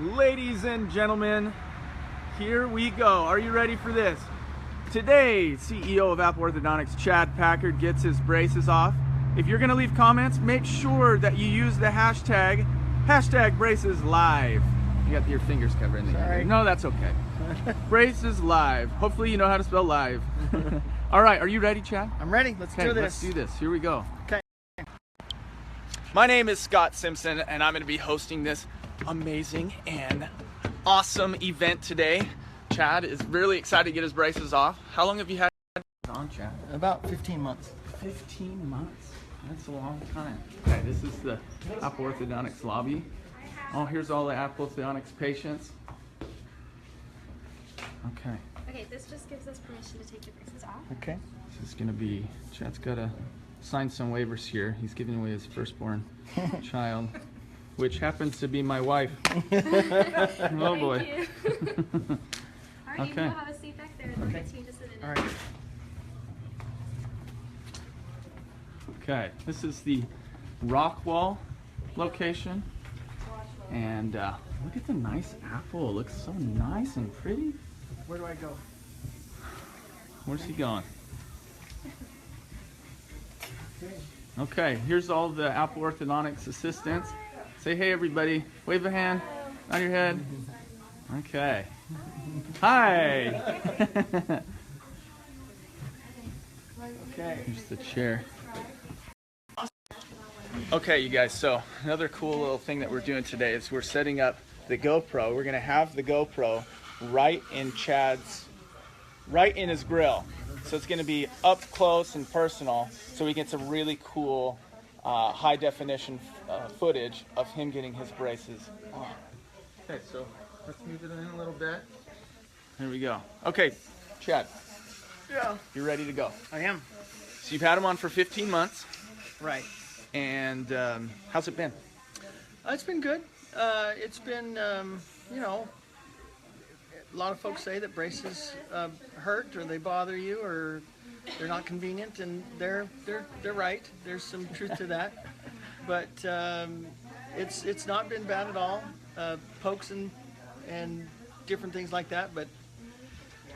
Ladies and gentlemen, here we go. Are you ready for this? Today, CEO of Apple Orthodontics, Chad Packard, gets his braces off. If you're gonna leave comments, make sure that you use the hashtag #BracesLive. You got your fingers covered in the air. No, that's okay. Braces Live. Hopefully you know how to spell live. All right, are you ready, Chad? I'm ready. Let's do this. Let's do this. Here we go. Okay. My name is Scott Simpson, and I'm going to be hosting this amazing and awesome event today. Chad is really excited to get his braces off. How long have you had it on, Chad? About 15 months. 15 months. That's a long time. Okay, this is the Apple Orthodontics lobby. Oh, here's all the Apple Orthodontics patients. Okay. Okay, this just gives us permission to take the braces off. Okay. This is going to be, Chad's got to sign some waivers here. He's giving away his firstborn child, which happens to be my wife. Oh boy. Thank you. All right, Okay. you can go have a seat back there. They'll get you to sit in. All right. Okay, this is the Rockwall location. And look at the nice apple. It looks so nice and pretty. Where do I go? Where's he going? Okay, here's all the Apple Orthodontics assistants. Say hey, everybody. Wave a hand on your head. Okay. Hi. Okay. Here's the chair. Okay, you guys, so another cool little thing that we're doing today is we're setting up the GoPro. We're gonna have the GoPro right in his grill. So it's gonna be up close and personal, so we get some really cool high definition footage of him getting his braces on. Okay, so let's move it in a little bit. Here we go. Okay, Chad, Yeah. you're ready to go. I am. So you've had him on for 15 months. Right. And how's it been? It's been good. It's been, you know, a lot of folks say that braces hurt or they bother you or they're not convenient, and they're right. There's some truth to that. But it's not been bad at all. Pokes and different things like that. But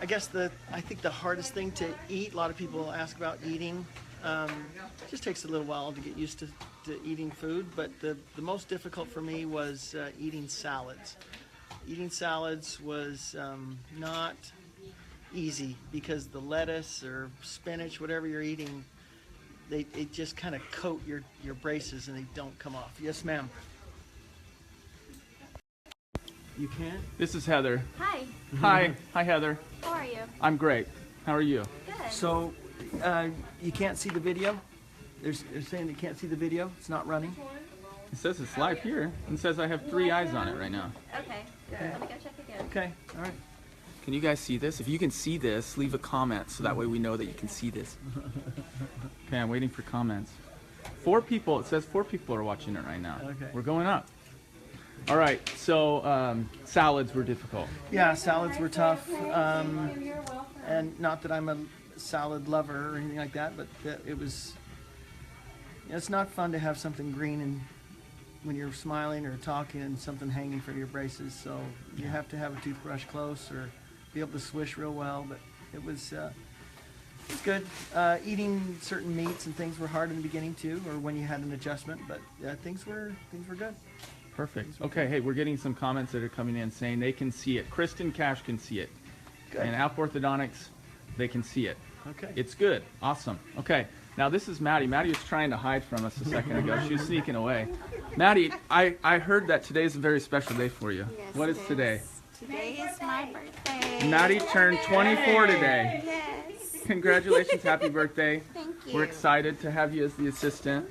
I guess I think the hardest thing to eat. A lot of people ask about eating. It just takes a little while to get used to eating food, but the most difficult for me was eating salads. Eating salads was not easy because the lettuce or spinach, whatever you're eating, they just kind of coat your braces and they don't come off. Yes, ma'am. You can? This is Heather. Hi, Hi, Heather. how are you? I'm great. How are you? Good. So you can't see the video? They're saying they can't see the video? It's not running? It says it's live here. It says I have 3 eyes on it right now. Okay, good. Let me go check again. Okay, all right. Can you guys see this? If you can see this, leave a comment so that way we know that you can see this. Okay, I'm waiting for comments. 4 people. It says 4 people are watching it right now. Okay. We're going up. All right. So salads were difficult. Yeah, salads were tough. And not that I'm a salad lover or anything like that, but it was. It's not fun to have something green and when you're smiling or talking and something hanging from your braces. So you have to have a toothbrush close or be able to swish real well. But it was good. Eating certain meats and things were hard in the beginning too, or when you had an adjustment. But things were good. Perfect. Okay. Hey, we're getting some comments that are coming in saying they can see it. Kristen Cash can see it. Good. And Apple Orthodontics, they can see it. Okay. It's good. Awesome. Okay. Now this is Maddie. Maddie was trying to hide from us a second ago. She was sneaking away. Maddie, I heard that today is a very special day for you. Yes, What is it today? Today is my birthday. Maddie turned 24 today. Yes. Congratulations. Happy birthday. Thank you. We're excited to have you as the assistant.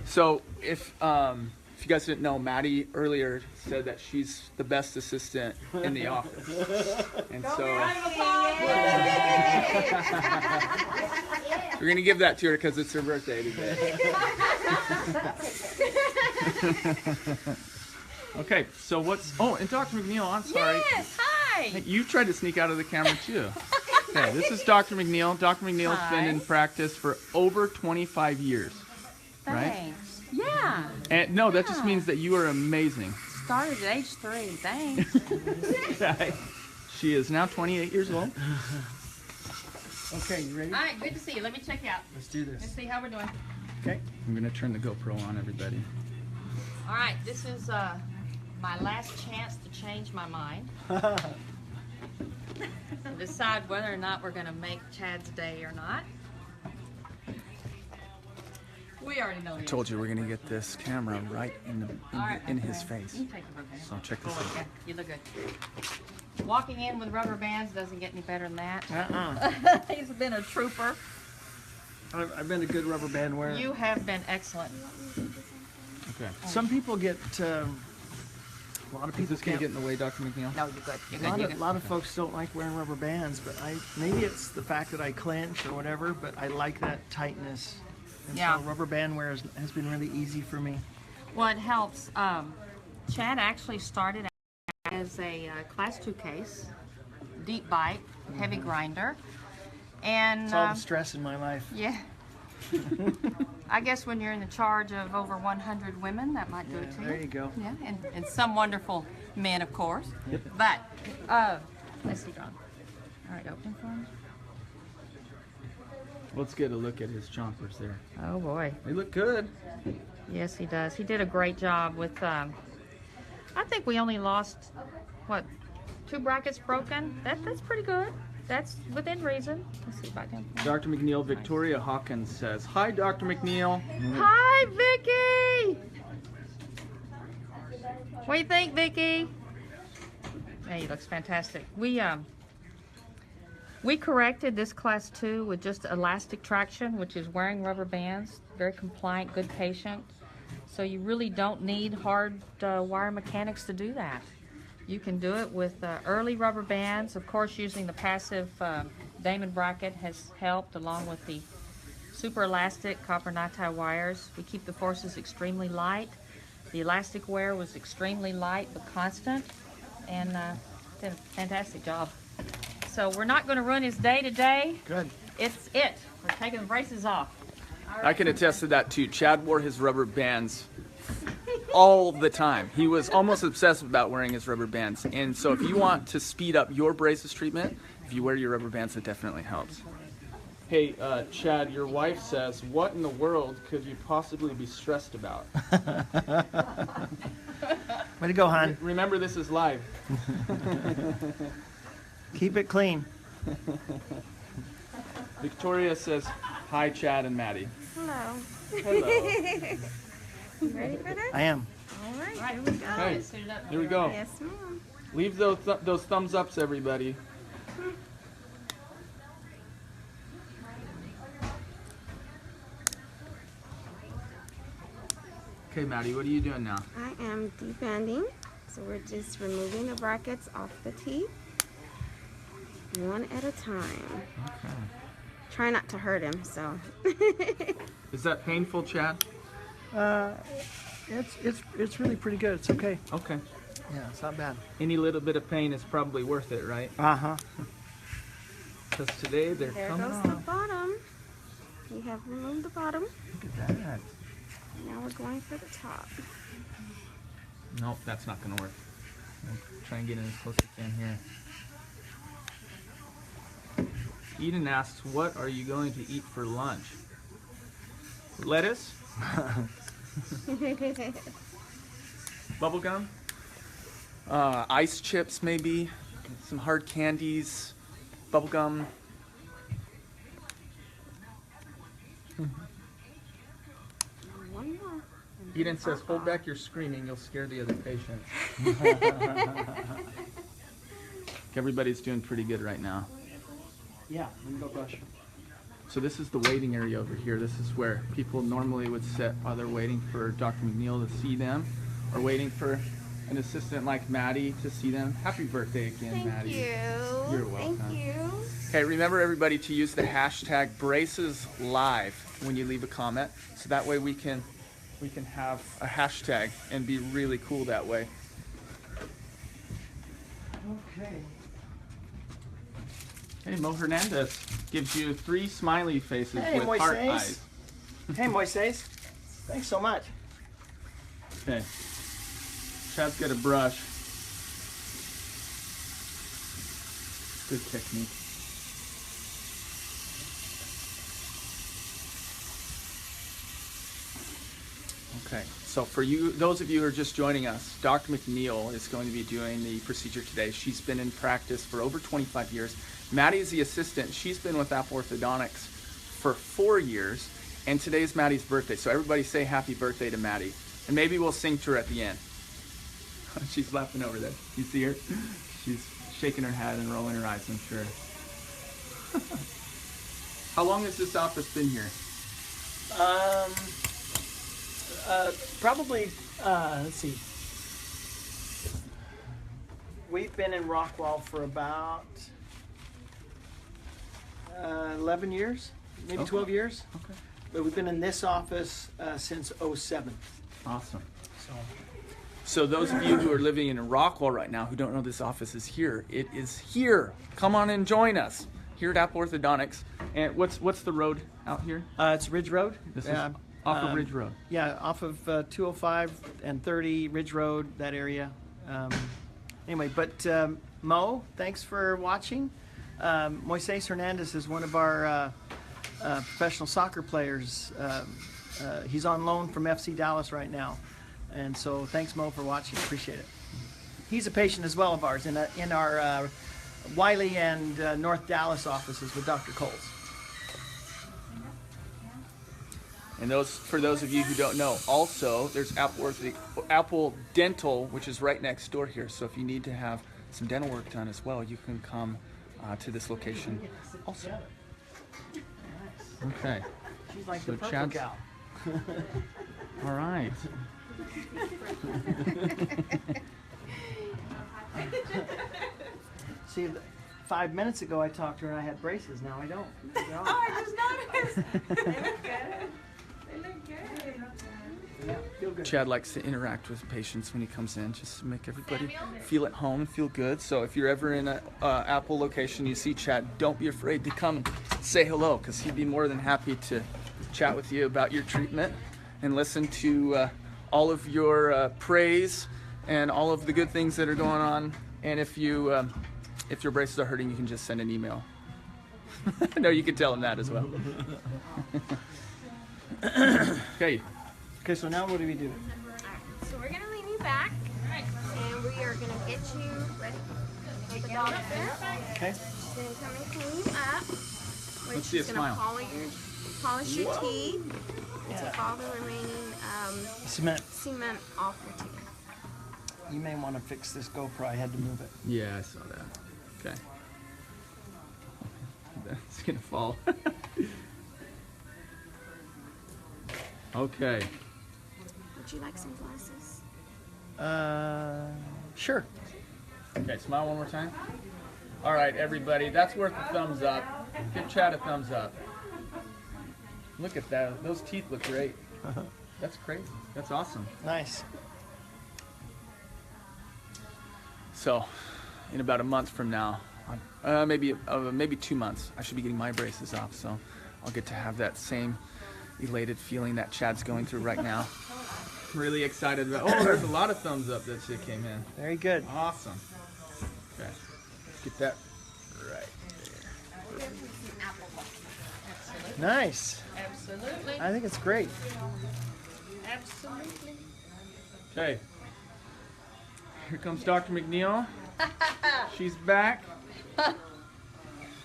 So if you guys didn't know, Maddie earlier said that she's the best assistant in the office. And so we're going to give that to her because it's her birthday today. Okay, so and Dr. McNeil, I'm sorry. Yes, hi. Hey, you tried to sneak out of the camera too. Okay, this is Dr. McNeil. Dr. McNeil's been in practice for over 25 years, right? Thanks. Yeah. And no, that just means that you are amazing. started at age 3. Thanks. Okay. She is now 28 years old. Okay, you ready? All right, good to see you. Let me check you out. Let's do Let's this. see how we're doing. Okay. I'm gonna turn the GoPro on, everybody. All right, this is my last chance to change my mind. Decide whether or not we're going to make Chad's day or not. We already know I this. told you we're gonna get this camera right in his face. You take the rubber band. So check this Oh, out. okay. You look good. Walking in with rubber bands doesn't get any better than that. He's been a trooper. I've been a good rubber band wearer. You have been excellent. Okay. Some people get, a lot of Is people this gonna can't. get in the way, Dr. McNeil? No, you're good. You're A good. lot, You're of, good. lot of folks don't like wearing rubber bands, but maybe it's the fact that I clench or whatever, but I like that tightness. And Yeah. so rubber band wear has been really easy for me. Well, it helps. Chad actually started as a Class 2 case, deep bite, heavy grinder, and It's all the stress in my life. yeah. I guess when you're in the charge of over 100 women, that might do it to you. There you go. Yeah, and some wonderful men, of course. Yep. But let's see, John. All right, open for him. Let's get a look at his chompers there. Oh boy. They look good. Yes, he does. He did a great job with. I think we only lost what, 2 brackets broken. That's pretty good. That's within reason. Let's see if I can. Dr. McNeil, Victoria Hawkins says, "Hi, Dr. McNeil." Hi, Vicky. What do you think, Vicky? Hey, he looks fantastic. We corrected this Class 2 with just elastic traction, which is wearing rubber bands. Very compliant, good patient. So you really don't need hard wire mechanics to do that. You can do it with early rubber bands. Of course, using the passive Damon bracket has helped, along with the super elastic copper knot-tie wires. We keep the forces extremely light. The elastic wear was extremely light but constant, and did a fantastic job. So we're not going to run his day today. Good. It's it. We're taking the braces off. I can attest to that too. Chad wore his rubber bands all the time. He was almost obsessed about wearing his rubber bands. And so if you want to speed up your braces treatment, if you wear your rubber bands, it definitely helps. Hey, Chad, your wife says, "What in the world could you possibly be stressed about?" Way to go, hon. Remember, this is live. Keep it clean. Victoria says, "Hi, Chad and Maddie." Hello. Hello. You ready for this? I am. All right, Right. here we go. Hey, Suit it up. here we go. Yes, ma'am. Leave those thumbs ups, everybody. Okay, Maddie, what are you doing now? I am debanding, so we're just removing the brackets off the teeth, one at a time. Okay. Try not to hurt him, so. Is that painful, Chad? It's really pretty good. It's okay. Okay. Yeah, it's not bad. Any little bit of pain is probably worth it, right? Uh-huh. Because today they're There coming goes the off. bottom. We have removed the bottom. Look at that. Now we're going for the top. Nope, that's not going to work. I'll try and get in as close as I can here. Eden asks, "What are you going to eat for lunch?" Lettuce? Bubblegum? Ice chips, maybe? Some hard candies? Bubblegum? One more. Eden says, "Hold back your screaming, you'll scare the other patient." Everybody's doing pretty good right now. Yeah, we can go brush. So this is the waiting area over here. This is where people normally would sit while they're waiting for Dr. McNeil to see them, or waiting for an assistant like Maddie to see them. Happy birthday again, Maddie. You're welcome. Thank you. Okay, remember everybody to use the hashtag #BracesLive when you leave a comment, so that way we can have a hashtag and be really cool that way. Okay. Hey, Mo Hernandez gives you 3 smiley faces Hey, with heart Moises. eyes. Hey, Moises. Thanks so much. Okay. Chad's got a brush. Good technique. Okay, so for you, those of you who are just joining us, Dr. McNeil is going to be doing the procedure today. She's been in practice for over 25 years. Maddie is the assistant. She's been with Apple Orthodontics for 4 years, and today's Maddie's birthday. So everybody say happy birthday to Maddie. And maybe we'll sing to her at the end. She's laughing over there. You see her? She's shaking her head and rolling her eyes, I'm sure. How long has this office been here? Probably, let's see. We've been in Rockwall for about 11 years, maybe Okay. 12 years. Okay. But we've been in this office since '07. Awesome. So So those of you who are living in Rockwall right now who don't know this office is here, it is here. Come on and join us here at Apple Orthodontics. And what's the road out here? it's Ridge Road. This is off of Ridge Road. Yeah, off of 205 and 30, Ridge Road, that area. Anyway, but Mo, thanks for watching. Moises Hernandez is one of our professional soccer players. He's on loan from FC Dallas right now. And so thanks, Mo, for watching. Appreciate it. He's a patient as well of ours in our Wiley and North Dallas offices with Dr. Coles. And for those of you who don't know, also there's Apple Dental, which is right next door here. So if you need to have some dental work done as well, you can come to this location also. Okay. She's like So the purple Chad's- gal. All right. See, 5 minutes ago I talked to her and I had braces. Now I don't. Oh, I just noticed. They look good. They look good. Yeah, feel good. Chad likes to interact with patients when he comes in, just to make everybody feel at home and feel good. So if you're ever in an Apple location, you see Chad, don't be afraid to come and say hello, because he'd be more than happy to chat with you about your treatment and listen to all of your praise and all of the good things that are going on. And if your braces are hurting, you can just send an email. No, you can tell him that as well. Okay. Okay, so now what do we do? So we're gonna lean you back, and we are gonna get you ready for the doctor. Okay. She's gonna come and clean you up. Let's see a She's gonna smile. polish your teeth and take all the remaining Cement. cement off your teeth. You may want to fix this GoPro. I had to move it. Yeah, I saw that. Okay. That's gonna fall. Okay. Would you like some glasses? Sure. Okay, smile one more time. All right, everybody, that's worth a thumbs up. Give Chad a thumbs up. Look at that. Those teeth look great. That's crazy. That's awesome. Nice. So, in about a month from now, maybe 2 months, I should be getting my braces off. So, I'll get to have that same elated feeling that Chad's going through right now. Really excited about. Oh, there's a lot of thumbs up that shit came in. Very good. Awesome. Okay, let's get that right there. Nice. Absolutely. I think it's great. Absolutely. Okay. Here comes Dr. McNeil. She's back.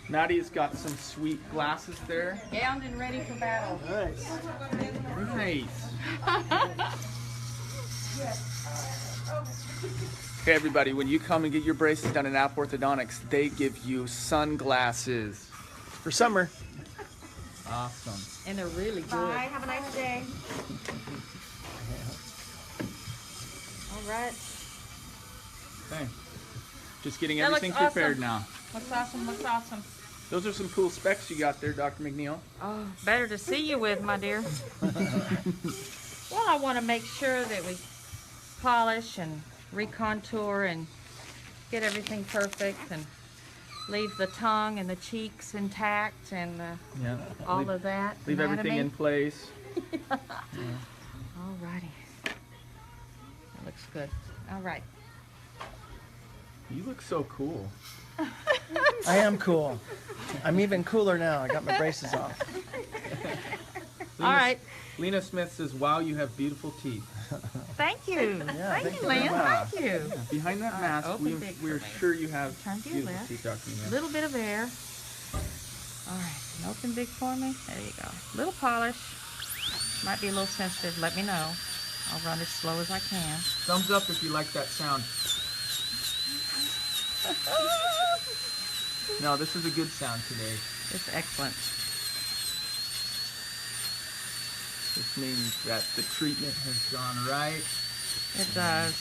Maddie's got some sweet glasses there. Gowned and ready for battle. Nice. Nice. Okay, everybody, when you come and get your braces done at Apple Orthodontics, they give you sunglasses. For summer. Awesome. And they're really good. Bye. Have a nice day. All right. Okay. Just getting That looks everything prepared awesome. now. Looks awesome. Looks awesome. Those are some cool specs you got there, Dr. McNeil. Oh, better to see you with, my dear. Well, I want to make sure that we polish and recontour and get everything perfect and leave the tongue and the cheeks intact and Yeah. all of that. Leave everything in anatomy. place. All righty. That looks good. All right. You look so cool. I am cool. I'm even cooler now. I got my braces off. Lena, All right. Lena Smith says, "Wow, you have beautiful teeth." Thank you. Yeah, thank you, very Lynn. much. Thank you. Behind that All right, mask, open big for we're me. sure you have Turn to your beautiful left. teeth, Dr. Mia. Little bit of air. All right. And open big for me. There you go. Little polish. Might be a little sensitive. Let me know. I'll run as slow as I can. Thumbs up if you like that sound. No, this is a good sound today. It's excellent. This means that the treatment has gone right. It does.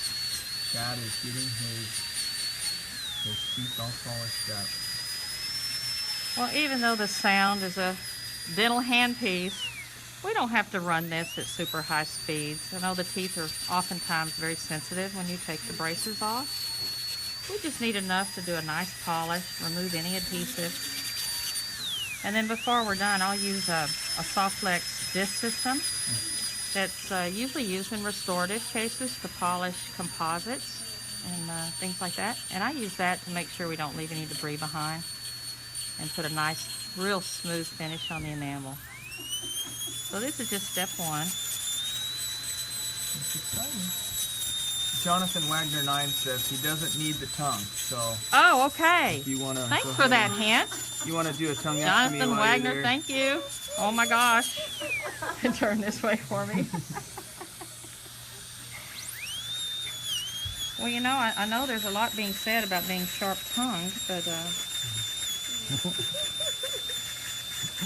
Chad is getting his teeth all polished up. Well, even though the sound is a dental handpiece, we don't have to run this at super high speeds. I know the teeth are oftentimes very sensitive when you take the braces off. We just need enough to do a nice polish, remove any adhesive. And then before we're done, I'll use a Softflex disc system that's usually used in restorative cases to polish composites and things like that. And I use that to make sure we don't leave any debris behind and put a nice, real smooth finish on the enamel. So this is just step one. It's exciting. Jonathan Wagner 9 says he doesn't need the tongue, so Oh, okay. if you want to. Thanks for that hint. You want to do a tongue after me Jonathan while Wagner, you're there? thank you. Oh my gosh. Turn this way for me. Well, you know, I know there's a lot being said about being sharp-tongued, but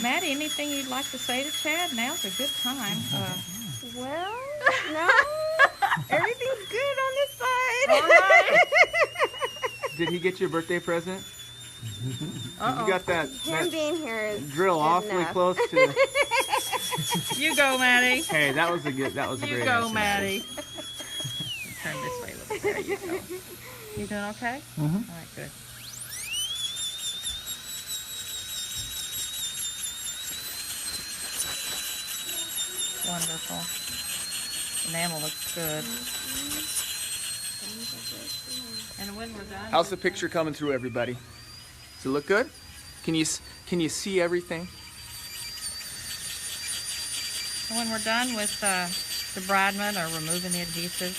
Maddie, anything you'd like to say to Chad? Now's a good time. Well, no. Everything's good on this side. All right. Did he get you a birthday present? Uh-oh. You got that Him being here is drill good awfully enough. close to. You go, Maddie. Hey, that was a You great go, answer. Maddie. Turn this way a little bit. There you go. You doing okay? Mhm. All right, good. Wonderful. Enamel looks good. And when we're done, How's the picture coming through, everybody? Does it look good? Can you see everything? when we're done with debridement or removing the adhesive,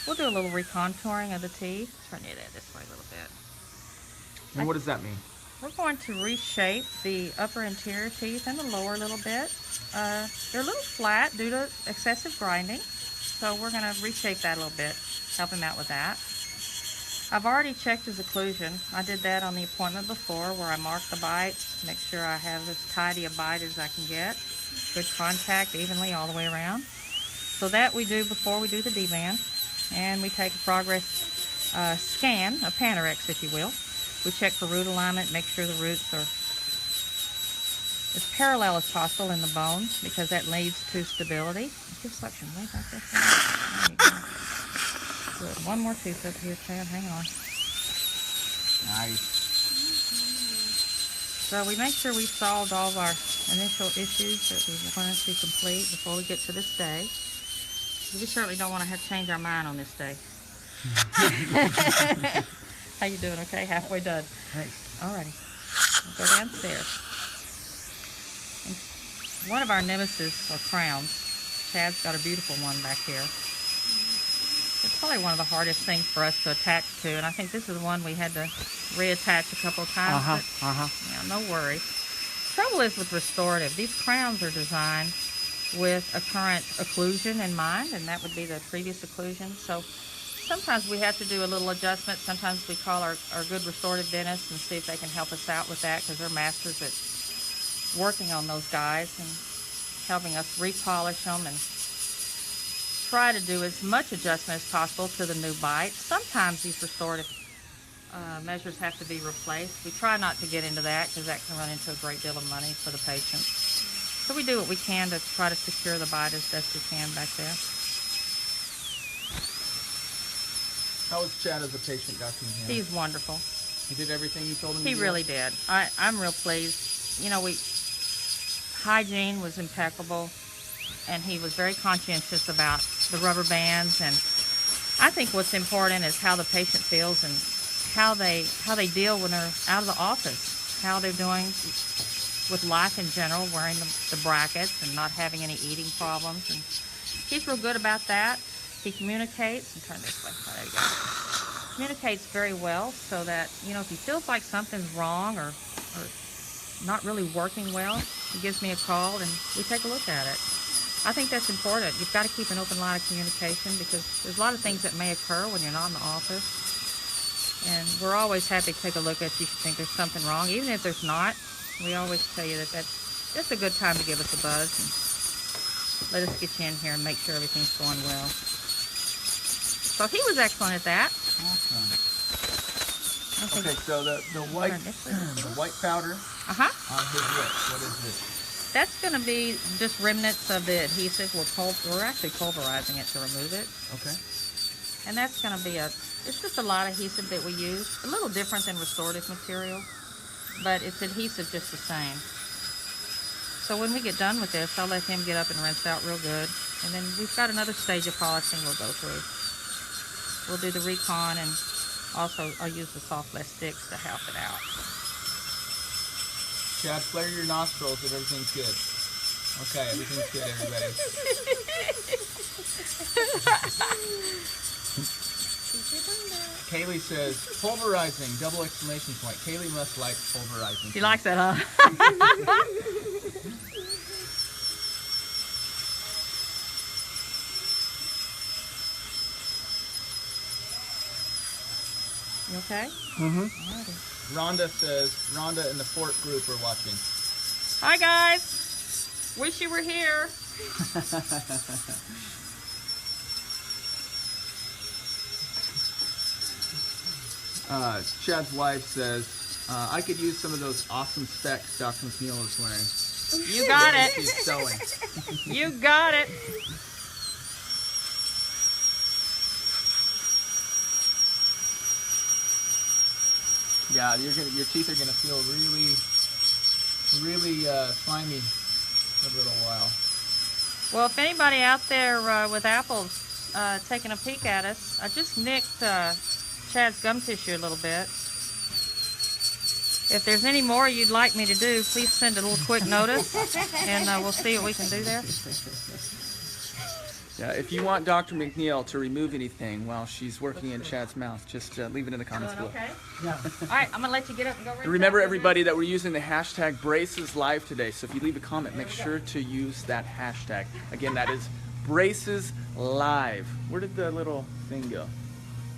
we'll do a little recontouring of the teeth. Turn it this way a little bit. And what does that mean? We're going to reshape the upper interior teeth and the lower a little bit. They're a little flat due to excessive grinding, so we're going to reshape that a little bit, help him out with that. I've already checked his occlusion. I did that on the appointment before where I marked the bite, make sure I have as tidy a bite as I can get. Good contact evenly all the way around. So that we do before we do the D-band. And we take a progress scan, a Panorex if you will. We check for root alignment, make sure the roots are as parallel as possible in the bone because that leads to stability. Give suction way back there. There you go. Good. One more tooth up here, Chad. Hang on. Nice. So we make sure we've solved all of our initial issues that we wanted to complete before we get to this day. We certainly don't want to have to change our mind on this day. How you doing? Okay, halfway done. Thanks. Alrighty, we'll go downstairs. And one of our nemesis or crowns, Chad's got a beautiful one back here. It's probably one of the hardest things for us to attach to, and I think this is the one we had to reattach a couple of times. But, yeah, no worries. Trouble is with restorative, these crowns are designed with a current occlusion in mind, and that would be the previous occlusion. So sometimes we have to do a little adjustment. Sometimes we call our good restorative dentist and see if they can help us out with that because they're masters at working on those guys and helping us repolish them and try to do as much adjustment as possible to the new bite. Sometimes these restorative measures have to be replaced. We try not to get into that because that can run into a great deal of money for the patient. So we do what we can to try to secure the bite as best we can back there. How was Chad as a patient, Dr. Mahana? He's wonderful. He did everything you told him to He do? really did. I'm real pleased. You know, hygiene was impeccable, and he was very conscientious about the rubber bands. And I think what's important is how the patient feels and how they deal when they're out of the office, how they're doing with life in general, wearing the brackets and not having any eating problems. And he's real good about that. He communicates, and turn this way, there you go. Communicates very well so that, you know, if he feels like something's wrong or not really working well, he gives me a call and we take a look at it. I think that's important. You've got to keep an open line of communication because there's a lot of things that may occur when you're not in the office. And we're always happy to take a look at you if you think there's something wrong. Even if there's not, we always tell you that that's a good time to give us a buzz and let us get you in here and make sure everything's going well. So he was excellent at that. Awesome. Okay, so the white powder Uh-huh. on his lips. What is this? That's going to be just remnants of the adhesive. We're actually pulverizing it to remove it. Okay. And that's going to be it's just a lot of adhesive that we use. A little different than restorative material, but it's adhesive just the same. So when we get done with this, I'll let him get up and rinse out real good. And then we've got another stage of polishing we'll go through. We'll do the recon and also I'll use the soft flesh sticks to help it out. Chad, flare your nostrils if everything's good. Okay, everything's good, everybody. Kaylee says, pulverizing, double exclamation point. Kaylee must like pulverizing. She likes that, huh? You okay? Mm-hmm. Alrighty. Rhonda says, Rhonda and the Fort group are watching. Hi guys. Wish you were here. Chad's wife says, I could use some of those awesome specs Dr. McNeil is wearing. You got it. She's sewing. You got it. Yeah, your teeth are gonna feel really slimy in a little while. Well, if anybody out there with apples taking a peek at us, I just nicked Chad's gum tissue a little bit. If there's any more you'd like me to do, please send a little quick notice, and we'll see what we can do there. Yeah, if you want Dr. McNeil to remove anything while she's working in Chad's mouth, just leave it in the comments below. Okay? Yeah. All right, I'm gonna let you get up and go. Remember, everybody, that we're using the hashtag Braces Live today. So if you leave a comment, make sure to use that hashtag. Again, that is Braces Live. Where did the little thing go?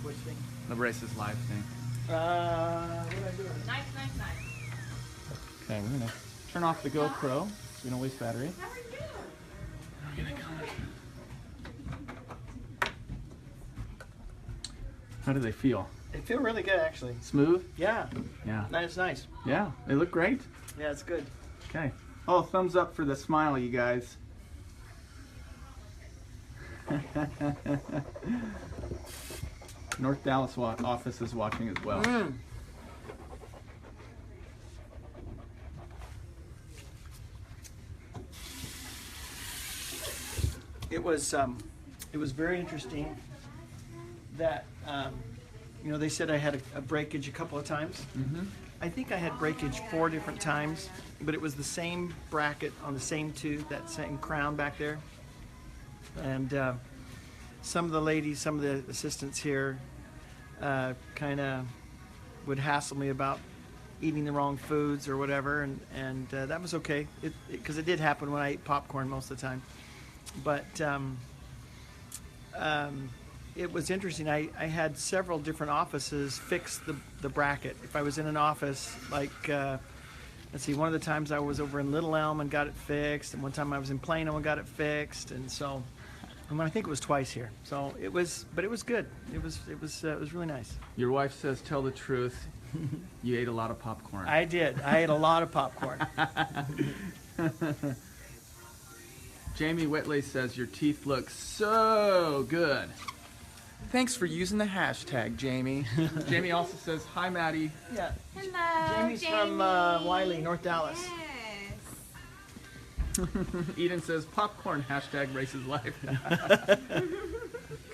Which thing? The Braces Live thing. What did I do? Nice. Okay, we're gonna turn off the GoPro so we don't waste battery. How are you? We're gonna come. How do they feel? They feel really good, actually. Smooth? Yeah, Yeah. nice. Yeah, they look great. Yeah, it's good. Okay. Oh, thumbs up for the smile, you guys. North Dallas office is watching as well. It was very interesting that they said I had a breakage a couple of times. Mm-hmm. I think I had breakage 4 different times, but it was the same bracket on the same tooth, that same crown back there. And some of the ladies, some of the assistants here kind of would hassle me about eating the wrong foods or whatever, and that was okay, because it did happen when I ate popcorn most of the time. But it was interesting. I had several different offices fix the bracket. If I was in an office, like, let's see, one of the times I was over in Little Elm and got it fixed, and one time I was in Plano and got it fixed, and I think it was twice here. So it was good. It was really nice. Your wife says, tell the truth. You ate a lot of popcorn. I did. I ate a lot of popcorn. Jamie Whitley says, your teeth look so good. Thanks for using the hashtag, Jamie. Jamie also says, hi, Maddie. Yeah. Hello, Jamie's from Wiley, North Dallas. Yes. Eden says, popcorn, hashtag Braces Life.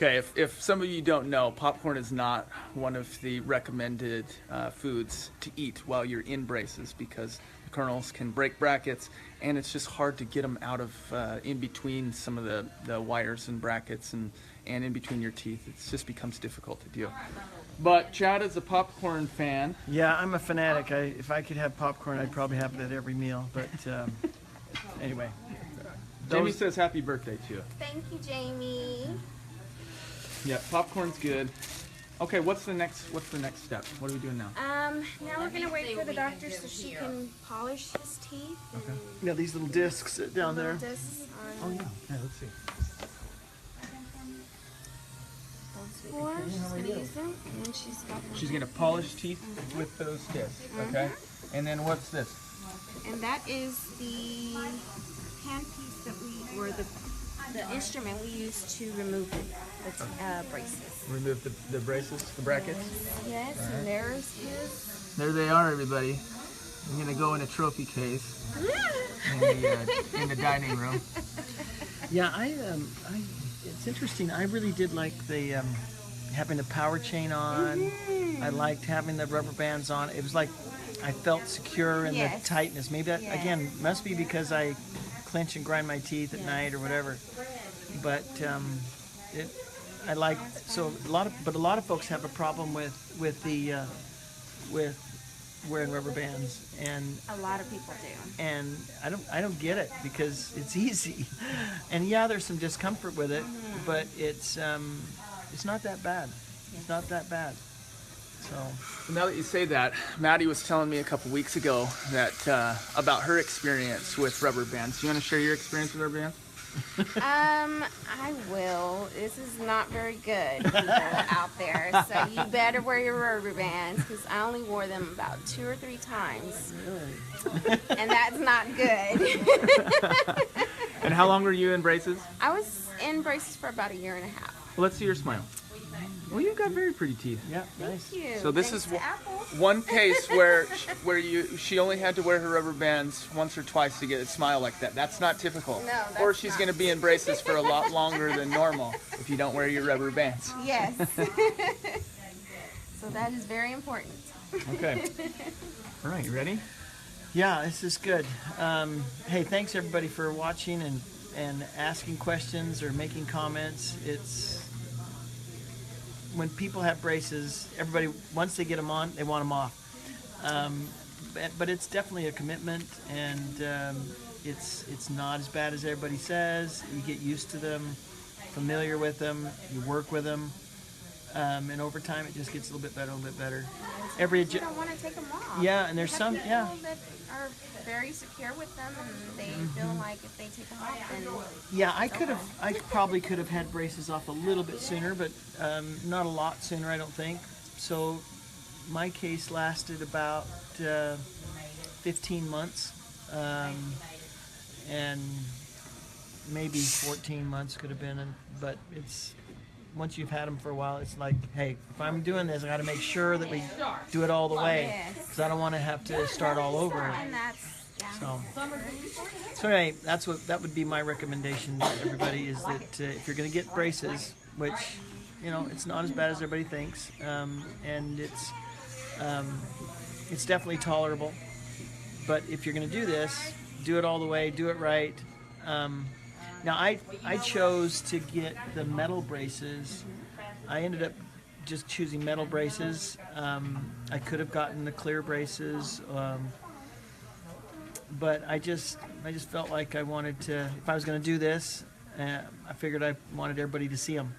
Okay, if some of you don't know, popcorn is not one of the recommended foods to eat while you're in braces because the kernels can break brackets, and it's just hard to get them out of in between some of the wires and brackets and in between your teeth. It just becomes difficult to do. But Chad is a popcorn fan. Yeah, I'm a fanatic. If I could have popcorn, I'd probably have it at every meal. But anyway. Jamie says happy birthday to you. Thank you, Jamie. Yeah, popcorn's good. Okay, what's the next step? What are we doing now? Now we're gonna wait for the doctor so she can polish his teeth. Okay. Yeah, these little discs down there. Discs Oh on yeah. Yeah, let's see. those four. She's gonna use them, and then She's gonna polish teeth with those discs, okay? And then what's this? and that is the handpiece that or the instrument we use to remove the braces. Remove the braces, the brackets. Yes, and there's his. There they are, everybody. I'm gonna go in a trophy case in the dining room. Yeah, it's interesting. I really did like the having the power chain on. I liked having the rubber bands on. It was like I felt secure in the tightness. Maybe that again must be because I clench and grind my teeth at night or whatever. But I like so a lot of folks have a problem with wearing rubber bands, and A lot of people do. and I don't get it because it's easy, and yeah, there's some discomfort with it, but it's not that bad. It's not that bad. So Now that you say that, Maddie was telling me a couple weeks ago that about her experience with rubber bands. Do you want to share your experience with rubber bands? I will. This is not very good, people out there. So you better wear your rubber bands because I only wore them about 2 or 3 times, and that's not good. And how long were you in braces? I was in braces for about 1.5 years. Well, let's see your smile. Well, you've got very pretty teeth. yeah, nice. Thank you. So this Thanks is to Apple. one case where she only had to wear her rubber bands once or twice to get a smile like that. That's not typical. No, that's or she's not. going to be in braces for a lot longer than normal if you don't wear your rubber bands. Yes. So that is very important. Okay. All right, you ready? Yeah, this is good. Hey, thanks everybody for watching and asking questions or making comments. It's when people have braces, everybody, once they get them on, they want them off. But it's definitely a commitment, and it's not as bad as everybody says. You get used to them, familiar with them, you work with them, and over time it just gets a little bit better. You don't want to take them off. Yeah, and there's some, people yeah. that are very secure with them, and they feel like if they take them off, then Yeah, I probably could have had braces off a little bit sooner, but not a lot sooner, I don't think. So my case lasted about 15 months, and maybe 14 months could have been, but it's once you've had them for a while, it's like, hey, if I'm doing this, I got to make sure that we do it all the way, because I don't want to have to start all over. and that's So anyway, that would be my recommendation to everybody is that if you're going to get braces, which it's not as bad as everybody thinks, and it's definitely tolerable. But if you're going to do this, do it all the way, do it right. Now I chose to get the metal braces. I ended up just choosing metal braces. I could have gotten the clear braces. But I just felt like I wanted to, if I was going to do this, I figured I wanted everybody to see them.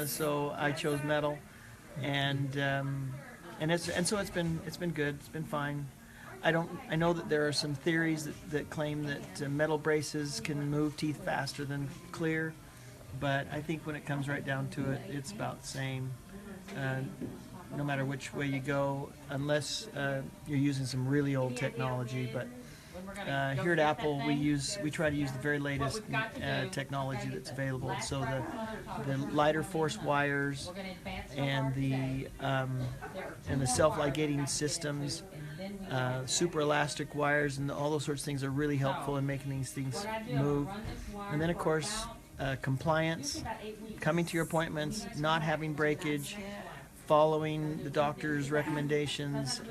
So I chose metal, and so it's been good. It's been fine. I know that there are some theories that claim that metal braces can move teeth faster than clear, but I think when it comes right down to it, it's about the same. No matter which way you go, unless you're using some really old technology, but. Here at Apple, we try to use the very latest technology that's available. So the lighter force wires and the self-ligating systems, super elastic wires, and all those sorts of things are really helpful in making these things move. And then of course compliance, coming to your appointments, not having breakage, following the doctor's recommendations,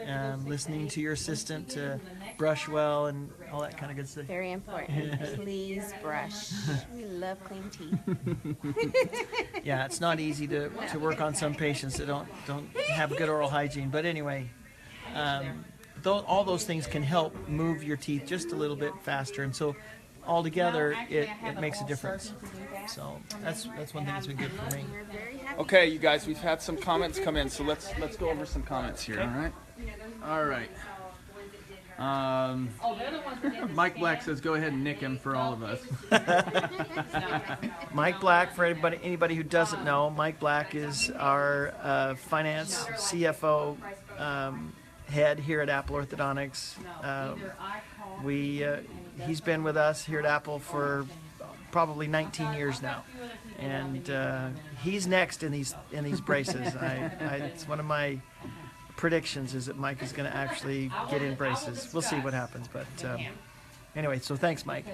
listening to your assistant to brush well and all that kind of good stuff. Very important. Please brush. We love clean teeth. Yeah, it's not easy to work on some patients that don't have good oral hygiene. But anyway, all those things can help move your teeth just a little bit faster, and so altogether it makes a difference. So that's one thing that's been good for me. We're very happy. Okay, you guys, we've had some comments come in, so let's go over some comments here. All right. Mike Black says, "Go ahead and nick him for all of us." Mike Black, for anybody who doesn't know, Mike Black is our finance CFO head here at Apple Orthodontics. He's been with us here at Apple for probably 19 years now, and he's next in these braces. It's one of my predictions is that Mike is going to actually get in braces. We'll see what happens, but anyway, so thanks, Mike.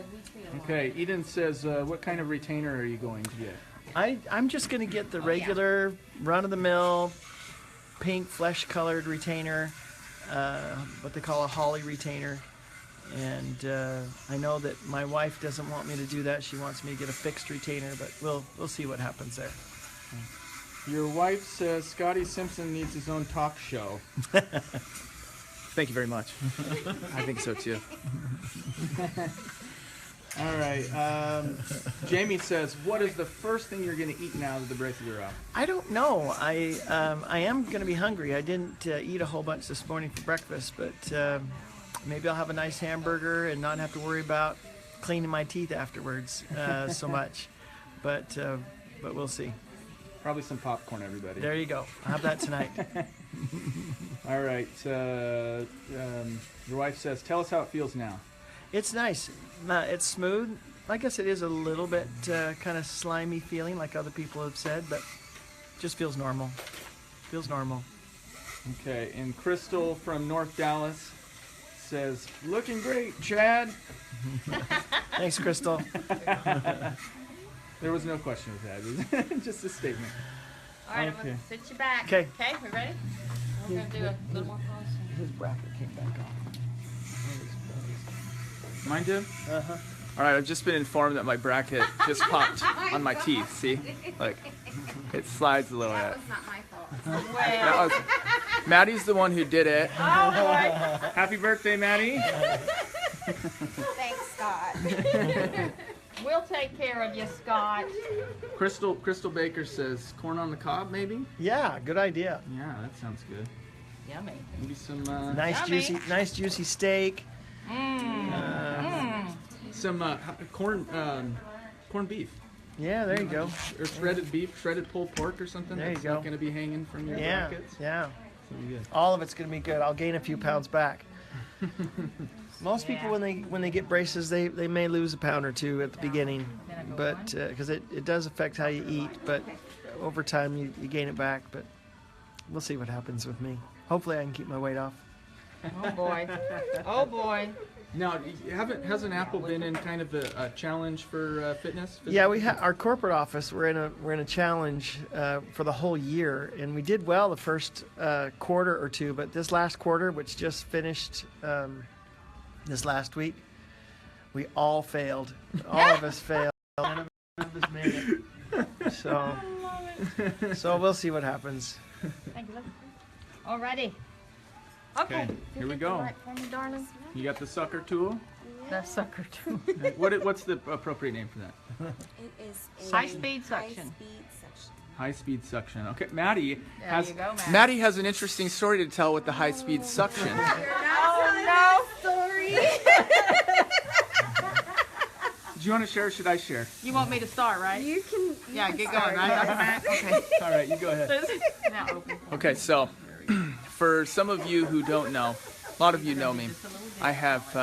Okay, Eden says, "What kind of retainer are you going to get?" I'm just going to get the regular run-of-the-mill pink flesh-colored retainer, what they call a Holly retainer. And I know that my wife doesn't want me to do that. She wants me to get a fixed retainer, but we'll see what happens there. Your wife says Scotty Simpson needs his own talk show. Thank you very much. I think so too. All right. Jamie says, "What is the first thing you're going to eat now that the braces are off?" I don't know. I am going to be hungry. I didn't eat a whole bunch this morning for breakfast, but maybe I'll have a nice hamburger and not have to worry about cleaning my teeth afterwards so much. But we'll see. Probably some popcorn, everybody. There you go. I'll have that tonight. All right. Your wife says, "Tell us how it feels now." It's nice. It's smooth. I guess it is a little bit kind of slimy feeling, like other people have said, but just feels normal. Feels normal. Okay. And Crystal from North Dallas says, "Looking great, Chad." Thanks, Crystal. There was no question with that. Just a statement. All right, Okay. I'm gonna sit you back. Okay. Okay, we ready? We're gonna do a little more close. His bracket came back on. Mine did? Uh-huh. All right, I've just been informed that my bracket just popped on my teeth. See? Like, it slides a little That bit. was not my fault. That was- Maddie's the one who did it. Oh boy. Happy birthday, Maddie. Thanks, Scott. We'll take care of you, Scott. Crystal Baker says, "Corn on the cob, maybe?" Yeah, good idea. Yeah, that sounds good. Yummy. Maybe some Yummy. Nice juicy steak. some corned beef. Yeah, there you go. Or shredded beef, shredded pulled pork or something. There you that's go. not going to be hanging from your Yeah, brackets. yeah. So be good. All of it's gonna be good. I'll gain a few pounds back. Most people, when they get braces, they may lose a pound or two at the beginning, but because it does affect how you eat. But over time, you gain it back. But we'll see what happens with me. Hopefully, I can keep my weight off. Oh boy. Oh boy. Now, hasn't Apple been in kind of a challenge for fitness? Yeah, our corporate office. We're in a challenge for the whole year, and we did well the first quarter or two. But this last quarter, which just finished this last week, we all failed. All of us failed. None of us made it. So we'll see what happens. Thank you. Alrighty. Okay, here we go. Right for me, darling. You got the sucker tool. The sucker too. What's the appropriate name for that? It is High-speed suction. High-speed suction. High-speed suction. Okay, Maddie has you go, Maddie. Maddie has an interesting story to tell with the high-speed suction. Oh no! Story. Do you want to share or should I share? You want me to start, right? You can. Yeah, get going, right? Okay. All right, you go ahead. Now open. Okay, so for some of you who don't know, a lot of you know me. I have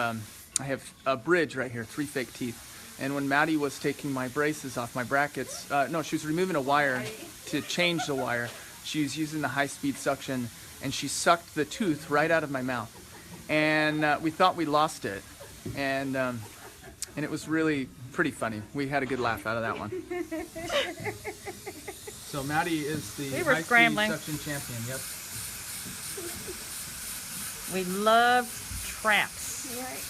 a bridge right here, 3 fake teeth. And when Maddie was taking my braces off my brackets, she was removing a wire to change the wire. She was using the high-speed suction, and she sucked the tooth right out of my mouth. And we thought we lost it, and it was really pretty funny. We had a good laugh out of that one. So Maddie is the We were high-speed scrambling. suction champion. Yep. We love traps. Right.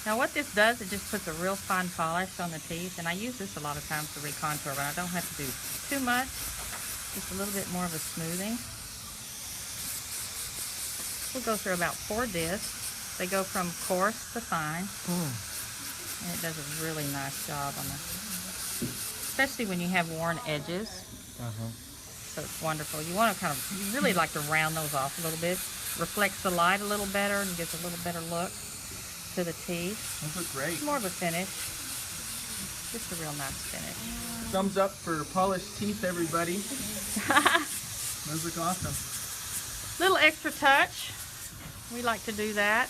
Now what this does, it just puts a real fine polish on the teeth, and I use this a lot of times to recontour, but I don't have to do too much. Just a little bit more of a smoothing. We'll go through about 4 discs. They go from coarse to fine, and it does a really nice job on the, especially when you have worn edges. So it's wonderful. You want to you really like to round those off a little bit. Reflects the light a little better and gives a little better look to the teeth. Those look great. More of a finish. Just a real nice finish. Thumbs up for polished teeth, everybody. Those look awesome. Little extra touch. We like to do that.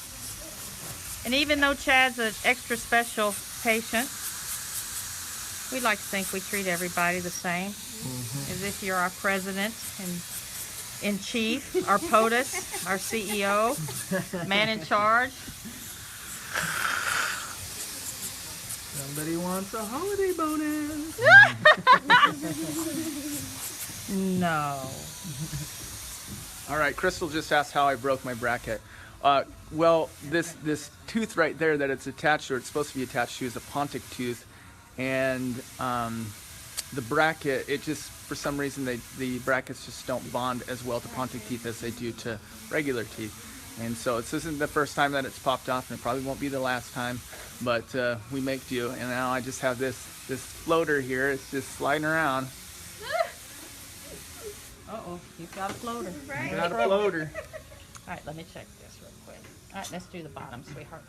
And even though Chad's an extra special patient, we like to think we treat everybody the same. As if you're our president and in chief, our POTUS, our CEO, man in charge. Somebody wants a holiday bonus. No. All right, Crystal just asked how I broke my bracket. Well, this tooth right there that it's attached, or it's supposed to be attached to, is a Pontic tooth, and the bracket, it just, for some reason, the brackets just don't bond as well to Pontic teeth as they do to regular teeth. And so this isn't the first time that it's popped off, and it probably won't be the last time, but we make do. And now I just have this floater here. It's just sliding around. Uh-oh, you've got a floater. Right. Got a floater. All right, let me check this real quick. All right, let's do the bottom, sweetheart.